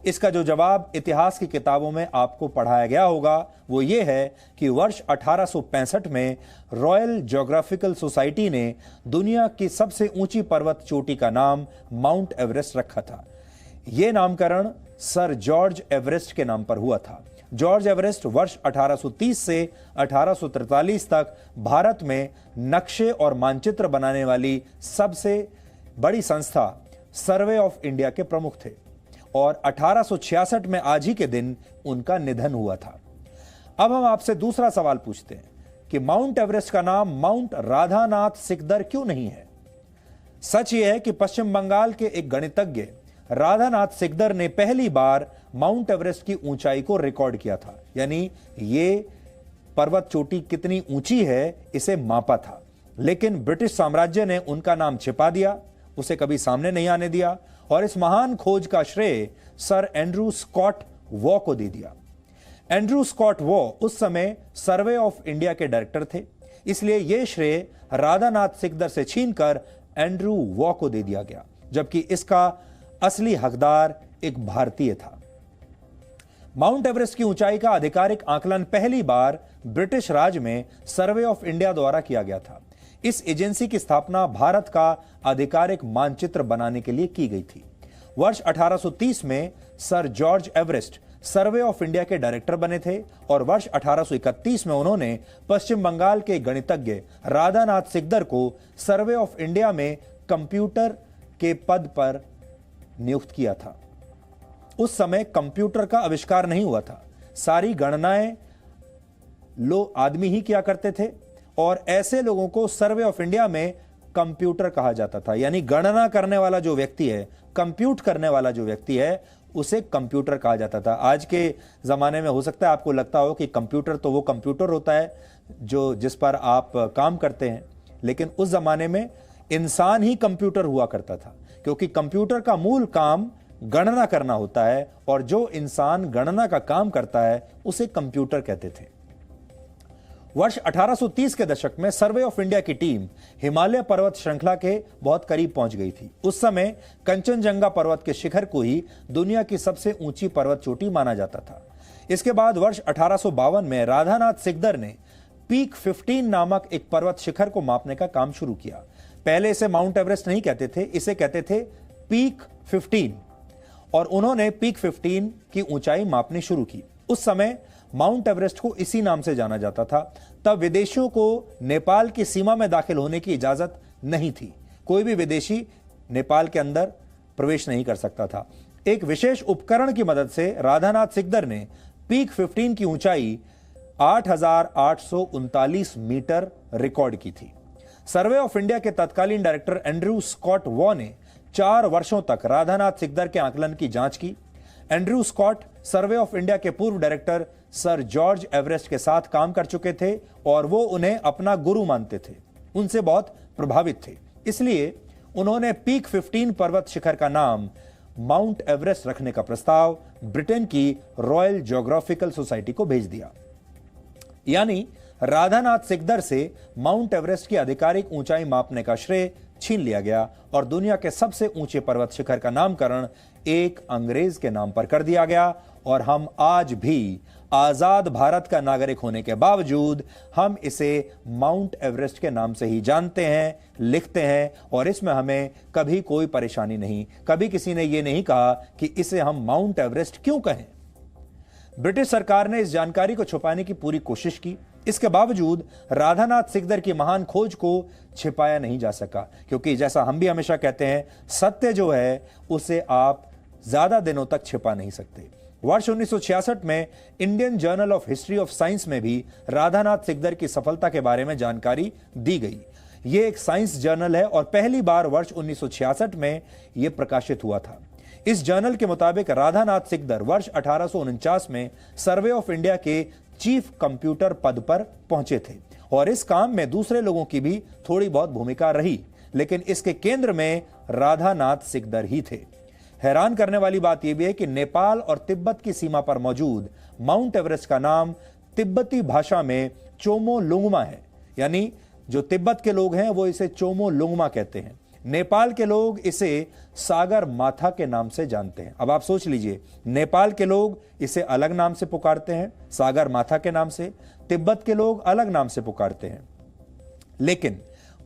S1: इसका जो जवाब इतिहास की किताबों में आपको पढ़ाया गया होगा वो ये है कि वर्ष 1865 में रॉयल ज्योग्राफिकल सोसाइटी ने दुनिया की सबसे ऊंची पर्वत चोटी का नाम माउंट एवरेस्ट रखा था। यह नामकरण सर जॉर्ज एवरेस्ट के नाम पर हुआ था। जॉर्ज एवरेस्ट वर्ष 1830 से 1843 तक भारत में नक्शे और मानचित्र बनाने वाली सबसे बड़ी संस्था सर्वे ऑफ इंडिया के प्रमुख थे और 1866 में आज ही के दिन उनका निधन हुआ था। अब हम आपसे दूसरा सवाल पूछते हैं कि माउंट एवरेस्ट का नाम माउंट राधानाथ सिकदर क्यों नहीं है? सच यह है कि पश्चिम बंगाल के एक गणितज्ञ राधानाथ सिकदर ने पहली बार माउंट एवरेस्ट की ऊंचाई को रिकॉर्ड किया था, यानी ये पर्वत चोटी कितनी ऊंची है इसे मापा था। लेकिन ब्रिटिश साम्राज्य ने उनका नाम छिपा दिया, उसे कभी सामने नहीं आने दिया और इस महान खोज का श्रेय सर एंड्रू स्कॉट वॉ को दे दिया। एंड्रू स्कॉट वॉ उस समय सर्वे ऑफ इंडिया के डायरेक्टर थे, इसलिए यह श्रेय राधानाथ सिकदर से छीनकर एंड्रू वॉ को दे दिया गया, जबकि इसका असली हकदार एक भारतीय था। माउंट एवरेस्ट की ऊंचाई का आधिकारिक आकलन पहली बार ब्रिटिश राज में सर्वे ऑफ इंडिया द्वारा किया गया था। इस एजेंसी की स्थापना भारत का आधिकारिक मानचित्र बनाने के लिए की गई थी। वर्ष 1830 में sir George Everest survey of India के डायरेक्टर बने थे और वर्ष 1831 में उन्होंने पश्चिम बंगाल के गणितज्ञ राधानाथ सिकदर को सर्वे ऑफ इंडिया में कंप्यूटर के पद पर नियुक्त किया था। उस समय कंप्यूटर का आविष्कार नहीं हुआ था, सारी गणनाएं आदमी ही किया करते थे और ऐसे लोगों को सर्वे ऑफ इंडिया में कंप्यूटर कहा जाता था। यानी गणना करने वाला जो व्यक्ति है, कंप्यूट करने वाला जो व्यक्ति है, उसे कंप्यूटर कहा जाता था। आज के जमाने में हो सकता है आपको लगता हो कि कंप्यूटर तो वो कंप्यूटर होता है जो जिस पर आप काम करते हैं, लेकिन उस जमाने में इंसान ही कंप्यूटर हुआ करता था, क्योंकि कंप्यूटर का मूल काम गणना करना होता है और जो इंसान गणना का काम करता है उसे कंप्यूटर कहते थे। वर्ष 1830 के दशक में सर्वे ऑफ इंडिया की टीम हिमालय पर्वत श्रृंखला के बहुत करीब पहुंच गई थी। उस समय कंचनजंगा पर्वत के शिखर को ही दुनिया की सबसे ऊंची पर्वत चोटी माना जाता था। इसके बाद वर्ष 1852 में राधानाथ सिकदर ने पीक 15 नामक एक पर्वत शिखर को मापने का काम शुरू किया। पहले इसे माउंट एवरेस्ट नहीं कहते थे, इसे कहते थे पीक 15 और उन्होंने पीक 15 की ऊंचाई मापनी शुरू की। उस समय माउंट एवरेस्ट को इसी नाम से जाना जाता था। तब विदेशियों को नेपाल की सीमा में दाखिल होने की इजाजत नहीं थी, कोई भी विदेशी नेपाल के अंदर प्रवेश नहीं कर सकता था। एक विशेष उपकरण की मदद से राधानाथ सिकदर ने पीक 15 की ऊंचाई 8,839 मीटर रिकॉर्ड की थी। सर्वे ऑफ इंडिया के तत्कालीन डायरेक्टर एंड्रयू स्कॉट वॉ ने 4 वर्षों तक राधानाथ सिकदर के आकलन की जांच की। Andrew Scott survey of India के पूर्व डायरेक्टर सर जॉर्ज एवरेस्ट के साथ काम कर चुके थे और वो उन्हें अपना गुरु मानते थे, उनसे बहुत प्रभावित थे। इसलिए उन्होंने पीक 15 पर्वत शिखर का नाम माउंट एवरेस्ट रखने का प्रस्ताव ब्रिटेन की रॉयल ज्योग्राफिकल सोसाइटी को भेज दिया। यानी राधानाथ सिकदर से माउंट एवरेस्ट की आधिकारिक ऊंचाई मापने का श्रेय छीन लिया गया और दुनिया के सबसे ऊंचे पर्वत शिखर का नामकरण एक अंग्रेज के नाम पर कर दिया गया। और हम आज भी आजाद भारत का नागरिक होने के बावजूद हम इसे माउंट एवरेस्ट के नाम से ही जानते हैं, लिखते हैं और इसमें हमें कभी कोई परेशानी नहीं। कभी किसी ने यह नहीं कहा कि इसे हम माउंट एवरेस्ट क्यों कहें। ब्रिटिश सरकार ने इस जानकारी को छुपाने की पूरी कोशिश की। इसके बावजूद राधानाथ सिकदर की महान खोज को छिपाया नहीं जा सका, क्योंकि जैसा हम भी हमेशा कहते हैं, सत्य जो है उसे आप ज्यादा दिनों तक छिपा नहीं सकते। वर्ष 1966 में Indian journal of history of science में भी राधानाथ सिकदर की सफलता के बारे में जानकारी दी गई। यह एक साइंस जर्नल है और पहली बार वर्ष 1966 में यह प्रकाशित हुआ था। इस जर्नल के मुताबिक राधानाथ सिकदर वर्ष 1849 में सर्वे ऑफ इंडिया के चीफ कंप्यूटर पद पर पहुंचे थे और इस काम में दूसरे लोगों की भी थोड़ी बहुत भूमिका रही, लेकिन इसके केंद्र में राधानाथ सिकदर ही थे। हैरान करने वाली बात यह भी है कि नेपाल और तिब्बत की सीमा पर मौजूद माउंट एवरेस्ट का नाम तिब्बती भाषा में चोमो लुंगमा है। यानी जो तिब्बत के लोग हैं वो इसे चोमो लुंगमा कहते हैं। नेपाल के लोग इसे सागर माथा के नाम से जानते हैं। अब आप सोच लीजिए, नेपाल के लोग इसे अलग नाम से पुकारते हैं, सागर माथा के नाम से। तिब्बत के लोग अलग नाम से पुकारते हैं, लेकिन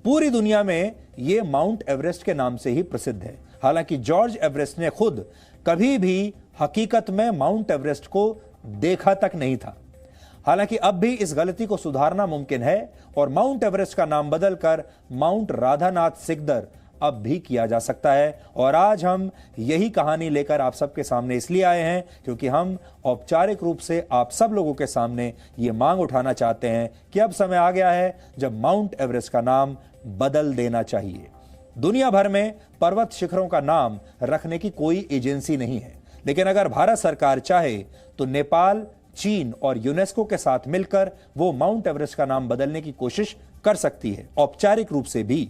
S1: पूरी दुनिया में यह माउंट एवरेस्ट के नाम से ही प्रसिद्ध है। हालांकि जॉर्ज एवरेस्ट ने खुद कभी भी हकीकत में माउंट एवरेस्ट को देखा तक नहीं था। हालांकि अब भी इस गलती को सुधारना मुमकिन है और माउंट एवरेस्ट का नाम बदलकर माउंट राधानाथ सिकदर अब भी किया जा सकता है। और आज हम यही कहानी लेकर आप सबके सामने इसलिए आए हैं क्योंकि हम औपचारिक रूप से आप सब लोगों के सामने ये मांग उठाना चाहते हैं कि अब समय आ गया है जब माउंट एवरेस्ट का नाम बदल देना चाहिए। दुनिया भर में पर्वत शिखरों का नाम रखने की कोई एजेंसी नहीं है, लेकिन अगर भारत सरकार चाहे तो नेपाल, चीन और यूनेस्को के साथ मिलकर वो माउंट एवरेस्ट का नाम बदलने की कोशिश कर सकती है। औपचारिक रूप से भी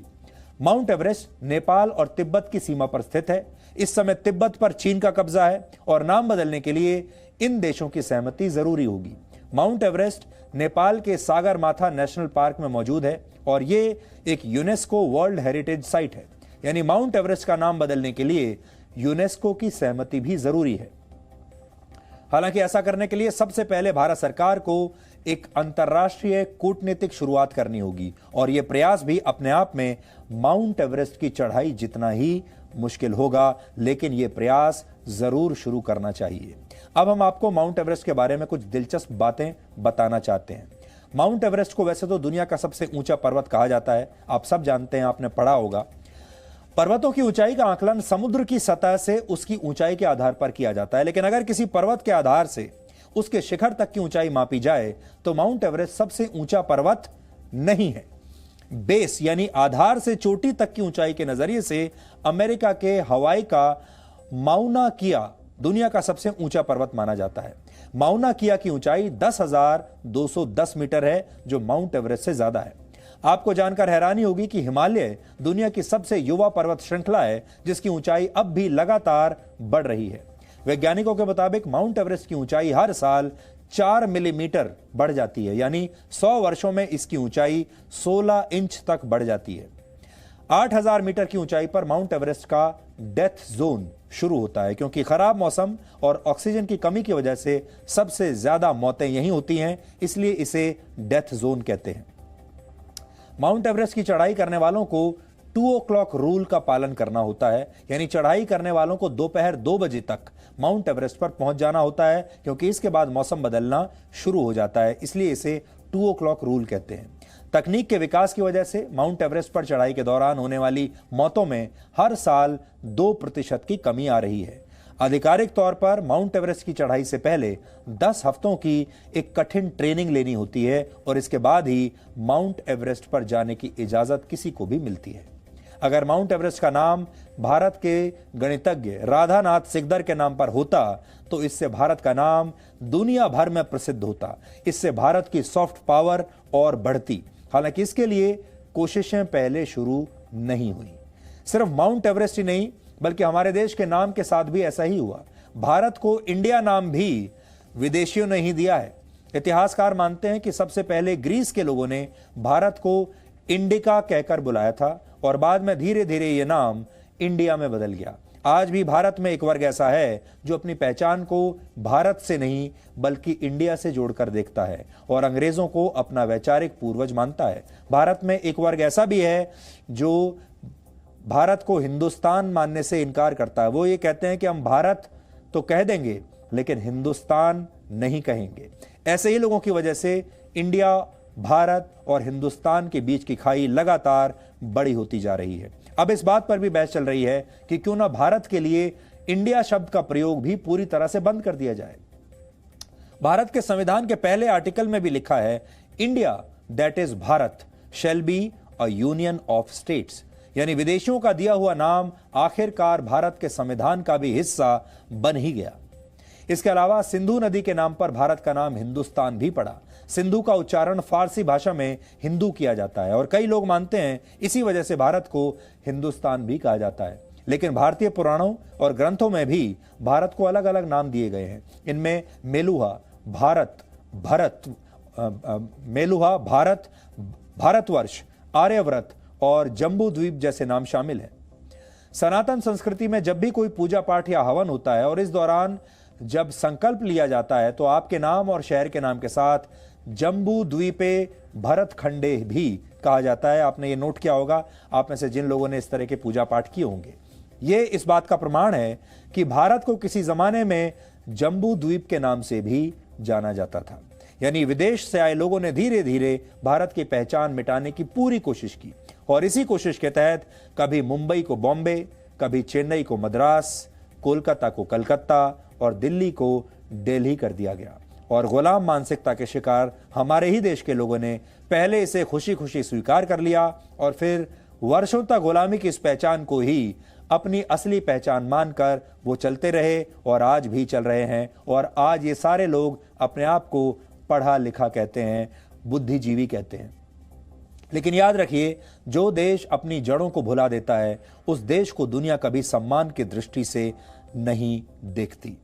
S1: माउंट एवरेस्ट नेपाल और तिब्बत की सीमा पर स्थित है। इस समय तिब्बत पर चीन का कब्जा है और नाम बदलने के लिए इन देशों की सहमति जरूरी होगी। माउंट एवरेस्ट नेपाल के सागरमाथा नेशनल पार्क में मौजूद है और ये एक यूनेस्को वर्ल्ड हेरिटेज साइट है। यानी माउंट एवरेस्ट का नाम बदलने के लिए यूनेस्को की सहमति भी जरूरी है। हालांकि ऐसा करने के लिए सबसे पहले भारत सरकार को एक अंतर्राष्ट्रीय कूटनीतिक शुरुआत करनी होगी और यह प्रयास भी अपने आप में माउंट एवरेस्ट की चढ़ाई जितना ही मुश्किल होगा, लेकिन यह प्रयास जरूर शुरू करना चाहिए। अब हम आपको माउंट एवरेस्ट के बारे में कुछ दिलचस्प बातें बताना चाहते हैं। माउंट एवरेस्ट को वैसे तो दुनिया का सबसे ऊंचा पर्वत कहा जाता है, आप सब जानते हैं, आपने पढ़ा होगा। पर्वतों की ऊंचाई का आकलन समुद्र की सतह से उसकी ऊंचाई के आधार पर किया जाता है, लेकिन अगर किसी पर्वत के आधार से उसके शिखर तक की ऊंचाई मापी जाए तो माउंट एवरेस्ट सबसे ऊंचा पर्वत नहीं है। बेस यानी आधार से चोटी तक की ऊंचाई के नजरिए से अमेरिका के हवाई का माउना किया दुनिया का सबसे ऊंचा पर्वत माना जाता है। माउना किया की ऊंचाई 10,210 मीटर है, जो माउंट एवरेस्ट से ज्यादा है। आपको जानकर हैरानी होगी कि हिमालय दुनिया की सबसे युवा पर्वत श्रृंखला है, जिसकी ऊंचाई अब भी लगातार बढ़ रही है। वैज्ञानिकों के मुताबिक माउंट एवरेस्ट की ऊंचाई हर साल 4 मिलीमीटर बढ़ जाती है, यानी 100 वर्षों में इसकी ऊंचाई 16 इंच तक बढ़ जाती है। 8,000 मीटर की ऊंचाई पर माउंट एवरेस्ट का डेथ जोन शुरू होता है, क्योंकि खराब मौसम और ऑक्सीजन की कमी की वजह से सबसे ज्यादा मौतें यहीं होती हैं, इसलिए इसे डेथ जोन कहते हैं। माउंट एवरेस्ट की चढ़ाई करने वालों को 2 o'clock रूल का पालन करना होता है, यानी चढ़ाई करने वालों को दोपहर 2 बजे तक माउंट एवरेस्ट पर पहुंच जाना होता है, क्योंकि इसके बाद मौसम बदलना शुरू हो जाता है, इसलिए इसे 2 o'clock रूल कहते हैं। तकनीक के विकास की वजह से माउंट एवरेस्ट पर चढ़ाई के दौरान होने वाली मौतों में हर साल 2% की कमी आ रही है। आधिकारिक तौर पर माउंट एवरेस्ट की चढ़ाई से पहले 10 हफ्तों की एक कठिन ट्रेनिंग लेनी होती है और इसके बाद ही माउंट एवरेस्ट पर जाने की इजाजत किसी को भी मिलती है। अगर माउंट एवरेस्ट का नाम भारत के गणितज्ञ राधानाथ सिकदर के नाम पर होता तो इससे भारत का नाम दुनिया भर में प्रसिद्ध होता, इससे भारत की सॉफ्ट पावर और बढ़ती। हालांकि इसके लिए कोशिशें पहले शुरू नहीं हुई। सिर्फ माउंट एवरेस्ट ही नहीं बल्कि हमारे देश के नाम के साथ भी ऐसा ही हुआ। भारत को इंडिया नाम भी विदेशियों ने ही दिया है। इतिहासकार मानते हैं कि सबसे पहले ग्रीस के लोगों ने भारत को इंडिका कहकर बुलाया था और बाद में धीरे धीरे यह नाम इंडिया में बदल गया। आज भी भारत में एक वर्ग ऐसा है जो अपनी पहचान को भारत से नहीं बल्कि इंडिया से जोड़कर देखता है और अंग्रेजों को अपना वैचारिक पूर्वज मानता है। भारत में एक वर्ग ऐसा भी है जो भारत को हिंदुस्तान मानने से इनकार करता है। वो ये कहते हैं कि हम भारत तो कह देंगे लेकिन हिंदुस्तान नहीं कहेंगे। ऐसे ही लोगों की वजह से इंडिया, भारत और हिंदुस्तान के बीच की खाई लगातार बड़ी होती जा रही है। अब इस बात पर भी बहस चल रही है कि क्यों ना भारत के लिए इंडिया शब्द का प्रयोग भी पूरी तरह से बंद कर दिया जाए। भारत के संविधान के पहले आर्टिकल में भी लिखा है, India that is Bharat shall be a union of states, यानी विदेशियों का दिया हुआ नाम आखिरकार भारत के संविधान का भी हिस्सा बन ही गया। इसके अलावा सिंधु नदी के नाम पर भारत का नाम हिंदुस्तान भी पड़ा। सिंधु का उच्चारण फारसी भाषा में हिंदू किया जाता है और कई लोग मानते हैं इसी वजह से भारत को हिंदुस्तान भी कहा जाता है। लेकिन भारतीय पुराणों और ग्रंथों में भी भारत को अलग अलग नाम दिए गए हैं। इनमें मेलुहा, भारत, भारतवर्ष, आर्यव्रत और जम्बू द्वीप जैसे नाम शामिल हैं। सनातन संस्कृति में जब भी कोई पूजा पाठ या हवन होता है और इस दौरान जब संकल्प लिया जाता है तो आपके नाम और शहर के नाम के साथ जम्बू द्वीपे भरत खंडे भी कहा जाता है। आपने ये नोट किया होगा, आप में से जिन लोगों ने इस तरह के पूजा पाठ किए होंगे। ये इस बात का प्रमाण है कि भारत को किसी जमाने में जम्बू द्वीप के नाम से भी जाना जाता था। यानी विदेश से आए लोगों ने धीरे धीरे भारत की पहचान मिटाने की पूरी कोशिश की और इसी कोशिश के तहत कभी मुंबई को बॉम्बे, कभी चेन्नई को मद्रास, कोलकाता को कलकत्ता और दिल्ली को दिल्ली कर दिया गया। और गुलाम मानसिकता के शिकार हमारे ही देश के लोगों ने पहले इसे खुशी खुशी स्वीकार कर लिया और फिर वर्षों तक गुलामी की इस पहचान को ही अपनी असली पहचान मानकर वो चलते रहे और आज भी चल रहे हैं। और आज ये सारे लोग अपने आप को पढ़ा लिखा कहते हैं, बुद्धिजीवी कहते हैं। लेकिन याद रखिए, जो देश अपनी जड़ों को भुला देता है उस देश को दुनिया कभी सम्मान की दृष्टि से नहीं देखती।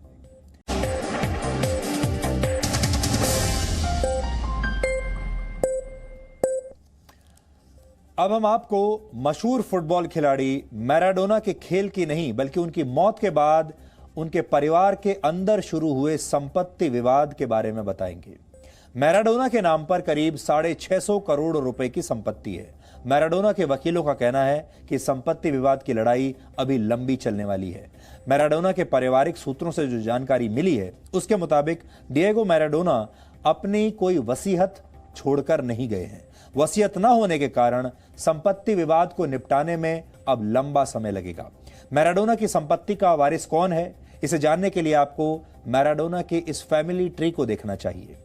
S1: अब हम आपको मशहूर फुटबॉल खिलाड़ी मैराडोना के खेल की नहीं बल्कि उनकी मौत के बाद उनके परिवार के अंदर शुरू हुए संपत्ति विवाद के बारे में बताएंगे। मैराडोना के नाम पर करीब 650 करोड़ रुपए की संपत्ति है। मैराडोना के वकीलों का कहना है कि संपत्ति विवाद की लड़ाई अभी लंबी चलने वाली है। मैराडोना के पारिवारिक सूत्रों से जो जानकारी मिली है उसके मुताबिक डिएगो मैराडोना अपनी कोई वसीयत छोड़कर नहीं गए हैं। वसीयत न होने के कारण संपत्ति विवाद को निपटाने में अब लंबा समय लगेगा। मैराडोना की संपत्ति का वारिस कौन है, इसे जानने के लिए आपको मैराडोना के इस फैमिली ट्री को देखना चाहिए।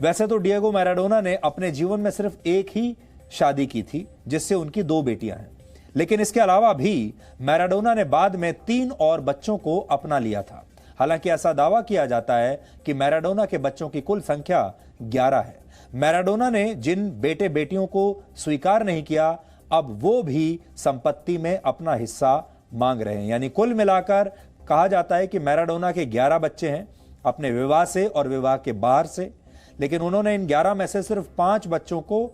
S1: वैसे तो डिएगो मैराडोना ने अपने जीवन में सिर्फ एक ही शादी की थी जिससे उनकी 2 बेटियां हैं, लेकिन इसके अलावा भी मैराडोना ने बाद में 3 और बच्चों को अपना लिया था। हालांकि ऐसा दावा किया जाता है कि मैराडोना के बच्चों की कुल संख्या 11 है। मैराडोना ने जिन बेटे बेटियों को स्वीकार नहीं किया अब वो भी संपत्ति में अपना हिस्सा मांग रहे हैं। यानी कुल मिलाकर कहा जाता है कि मैराडोना के 11 बच्चे हैं अपने विवाह से और विवाह के बाहर से, लेकिन उन्होंने इन 11 में से सिर्फ 5 बच्चों को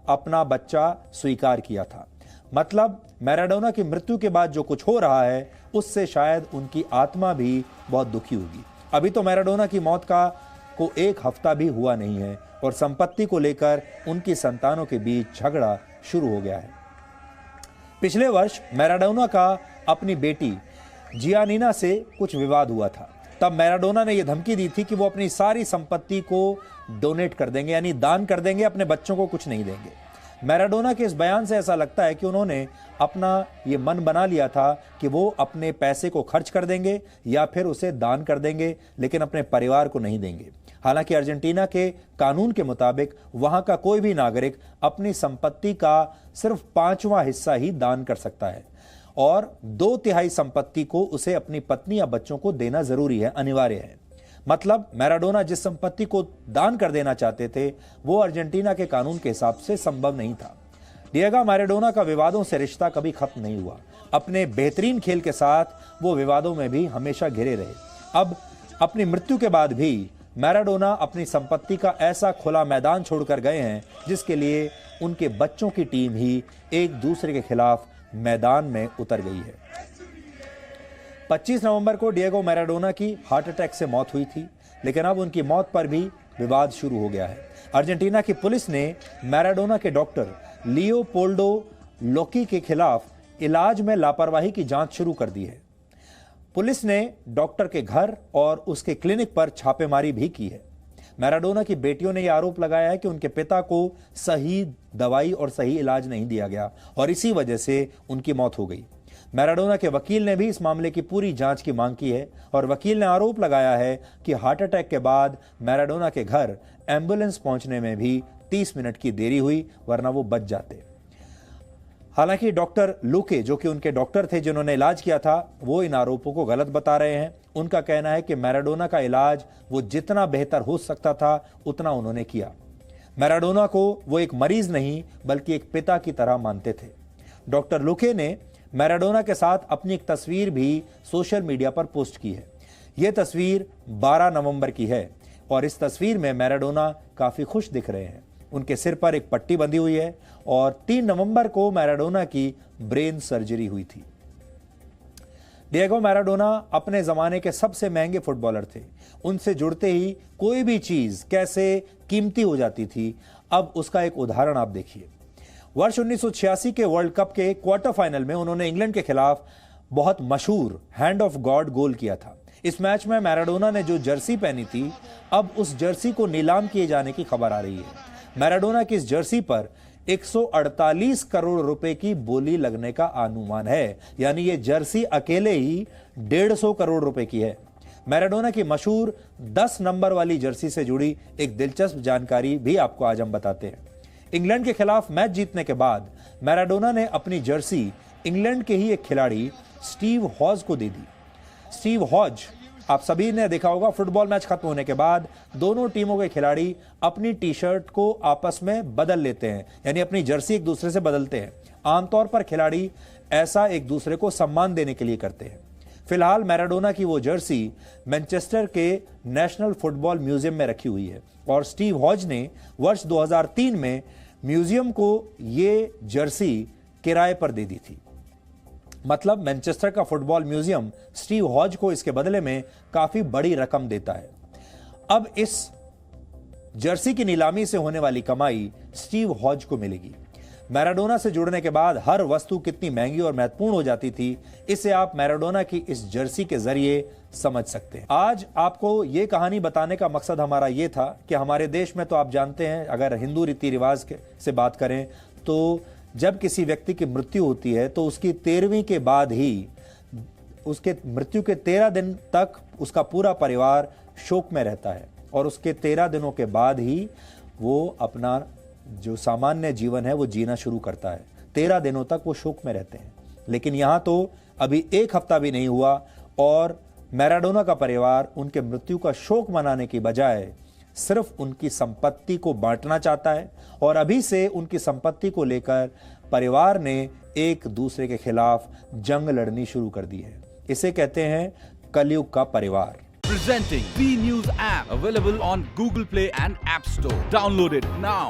S1: अपना बच्चा स्वीकार किया था। मतलब मैराडोना की मृत्यु के बाद जो कुछ हो रहा है उससे शायद उनकी आत्मा भी बहुत दुखी होगी। अभी तो मैराडोना की मौत को 1 हफ्ता भी हुआ नहीं है और संपत्ति को लेकर उनकी संतानों के बीच झगड़ा शुरू हो गया है। पिछले वर्ष मैराडोना का अपनी बेटी जियानिना से कुछ विवाद हुआ था। तब मैराडोना ने यह धमकी दी थी कि वो अपनी सारी संपत्ति को डोनेट कर देंगे, यानी दान कर देंगे, अपने बच्चों को कुछ नहीं देंगे। मैराडोना के इस बयान से ऐसा लगता है कि उन्होंने अपना ये मन बना लिया था कि वो अपने पैसे को खर्च कर देंगे या फिर उसे दान कर देंगे, लेकिन अपने परिवार को नहीं देंगे। हालांकि अर्जेंटीना के कानून के मुताबिक वहां का कोई भी नागरिक अपनी संपत्ति का सिर्फ 5वां हिस्सा ही दान कर सकता है और 2/3 संपत्ति को उसे अपनी पत्नी या बच्चों को देना जरूरी है, अनिवार्य है। मतलब मैराडोना जिस संपत्ति को दान कर देना चाहते थे वो अर्जेंटीना के कानून के हिसाब से संभव नहीं था। डिएगो मैराडोना का विवादों से रिश्ता कभी खत्म नहीं हुआ। अपने बेहतरीन खेल के साथ वो विवादों में भी हमेशा घिरे रहे। अब अपनी मृत्यु के बाद भी मैराडोना अपनी संपत्ति का ऐसा खुला मैदान छोड़कर गए हैं जिसके लिए उनके बच्चों की टीम ही एक दूसरे के खिलाफ मैदान में उतर गई है। 25 नवंबर को डिएगो मैराडोना की हार्ट अटैक से मौत हुई थी, लेकिन अब उनकी मौत पर भी विवाद शुरू हो गया है। अर्जेंटीना की पुलिस ने मैराडोना के डॉक्टर लियोपोल्डो लोकी के खिलाफ इलाज में लापरवाही की जांच शुरू कर दी है। पुलिस ने डॉक्टर के घर और उसके क्लिनिक पर छापेमारी भी की है। मैराडोना की बेटियों ने यह आरोप लगाया है कि उनके पिता को सही दवाई और सही इलाज नहीं दिया गया और इसी वजह से उनकी मौत हो गई। मैराडोना के वकील ने भी इस मामले की पूरी जांच की मांग की है और वकील ने आरोप लगाया है कि हार्ट अटैक के बाद मैराडोना के घर एम्बुलेंस पहुंचने में भी 30 मिनट की देरी हुई, वरना वो बच जाते। हालांकि डॉक्टर लुके, जो कि उनके डॉक्टर थे जिन्होंने इलाज किया था, वो इन आरोपों को गलत बता रहे हैं। उनका कहना है कि मैराडोना का इलाज वो जितना बेहतर हो सकता था उतना उन्होंने किया। मैराडोना को वो एक मरीज नहीं बल्कि एक पिता की तरह मानते थे। डॉक्टर लुके ने मैराडोना के साथ अपनी एक तस्वीर भी सोशल मीडिया पर पोस्ट की है। यह तस्वीर 12 नवंबर की है और इस तस्वीर में मैराडोना काफी खुश दिख रहे हैं। उनके सिर पर एक पट्टी बंधी हुई है और 3 नवंबर को मैराडोना की ब्रेन सर्जरी हुई थी। डिएगो मैराडोना अपने जमाने के सबसे महंगे फुटबॉलर थे। उनसे जुड़ते ही कोई भी चीज कैसे कीमती हो जाती थी, अब उसका एक उदाहरण आप देखिए। वर्ष 1986 के वर्ल्ड कप के क्वार्टर फाइनल में उन्होंने इंग्लैंड के खिलाफ बहुत मशहूर हैंड ऑफ गॉड गोल किया था। इस मैच में मैराडोना ने जो जर्सी पहनी थी, अब उस जर्सी को नीलाम किए जाने की खबर आ रही है। मैराडोना की इस जर्सी पर 148 करोड़ रुपए की बोली लगने का अनुमान है, यानी ये जर्सी अकेले ही 150 करोड़ रुपए की है। मैराडोना की मशहूर 10 नंबर वाली जर्सी से जुड़ी एक दिलचस्प जानकारी भी आपको आज हम बताते हैं। इंग्लैंड के खिलाफ मैच जीतने के बाद मैराडोना ने अपनी जर्सी इंग्लैंड के ही एक खिलाड़ी स्टीव हॉज को दे दी। स्टीव हॉज, आप सभी ने देखा होगा, फुटबॉल मैच खत्म होने के बाद दोनों टीमों के खिलाड़ी अपनी टी शर्ट को आपस में बदल लेते हैं, यानी अपनी जर्सी एक दूसरे से बदलते हैं। आमतौर पर खिलाड़ी ऐसा एक दूसरे को सम्मान देने के लिए करते हैं। फिलहाल मैराडोना की वो जर्सी मैनचेस्टर के नेशनल फुटबॉल म्यूजियम में रखी हुई है और स्टीव हॉज ने वर्ष 2003 में म्यूजियम को ये जर्सी किराए पर दे दी थी। मतलब मैनचेस्टर का फुटबॉल म्यूजियम स्टीव हॉज को इसके बदले में काफी बड़ी रकम देता है। अब इस जर्सी की नीलामी से होने वाली कमाई स्टीव हॉज को मिलेगी। मैराडोना से जुड़ने के बाद हर वस्तु कितनी महंगी और महत्वपूर्ण हो जाती थी, इसे आप मैराडोना की इस जर्सी के जरिए समझ सकते हैं। आज आपको ये कहानी बताने का मकसद हमारा ये था कि हमारे देश में तो आप जानते हैं, अगर हिंदू रीति रिवाज से बात करें तो जब किसी व्यक्ति की मृत्यु होती है तो उसकी 13वीं के बाद ही, उसके मृत्यु के 13 दिन तक उसका पूरा परिवार शोक में रहता है और उसके 13 दिनों के बाद ही वो अपना जो सामान्य जीवन है वो जीना शुरू करता है। 13 दिनों तक वो शोक में रहते हैं। लेकिन यहाँ तो अभी 1 हफ्ता भी नहीं हुआ और मैराडोना का परिवार उनके मृत्यु का शोक मनाने की बजाय सिर्फ उनकी संपत्ति को बांटना चाहता है और अभी से उनकी संपत्ति को लेकर परिवार ने एक दूसरे के खिलाफ जंग लड़नी शुरू कर दी है। इसे कहते हैं कलयुग का परिवार।
S21: Presenting B News app, available on Google Play and App Store. Download it now.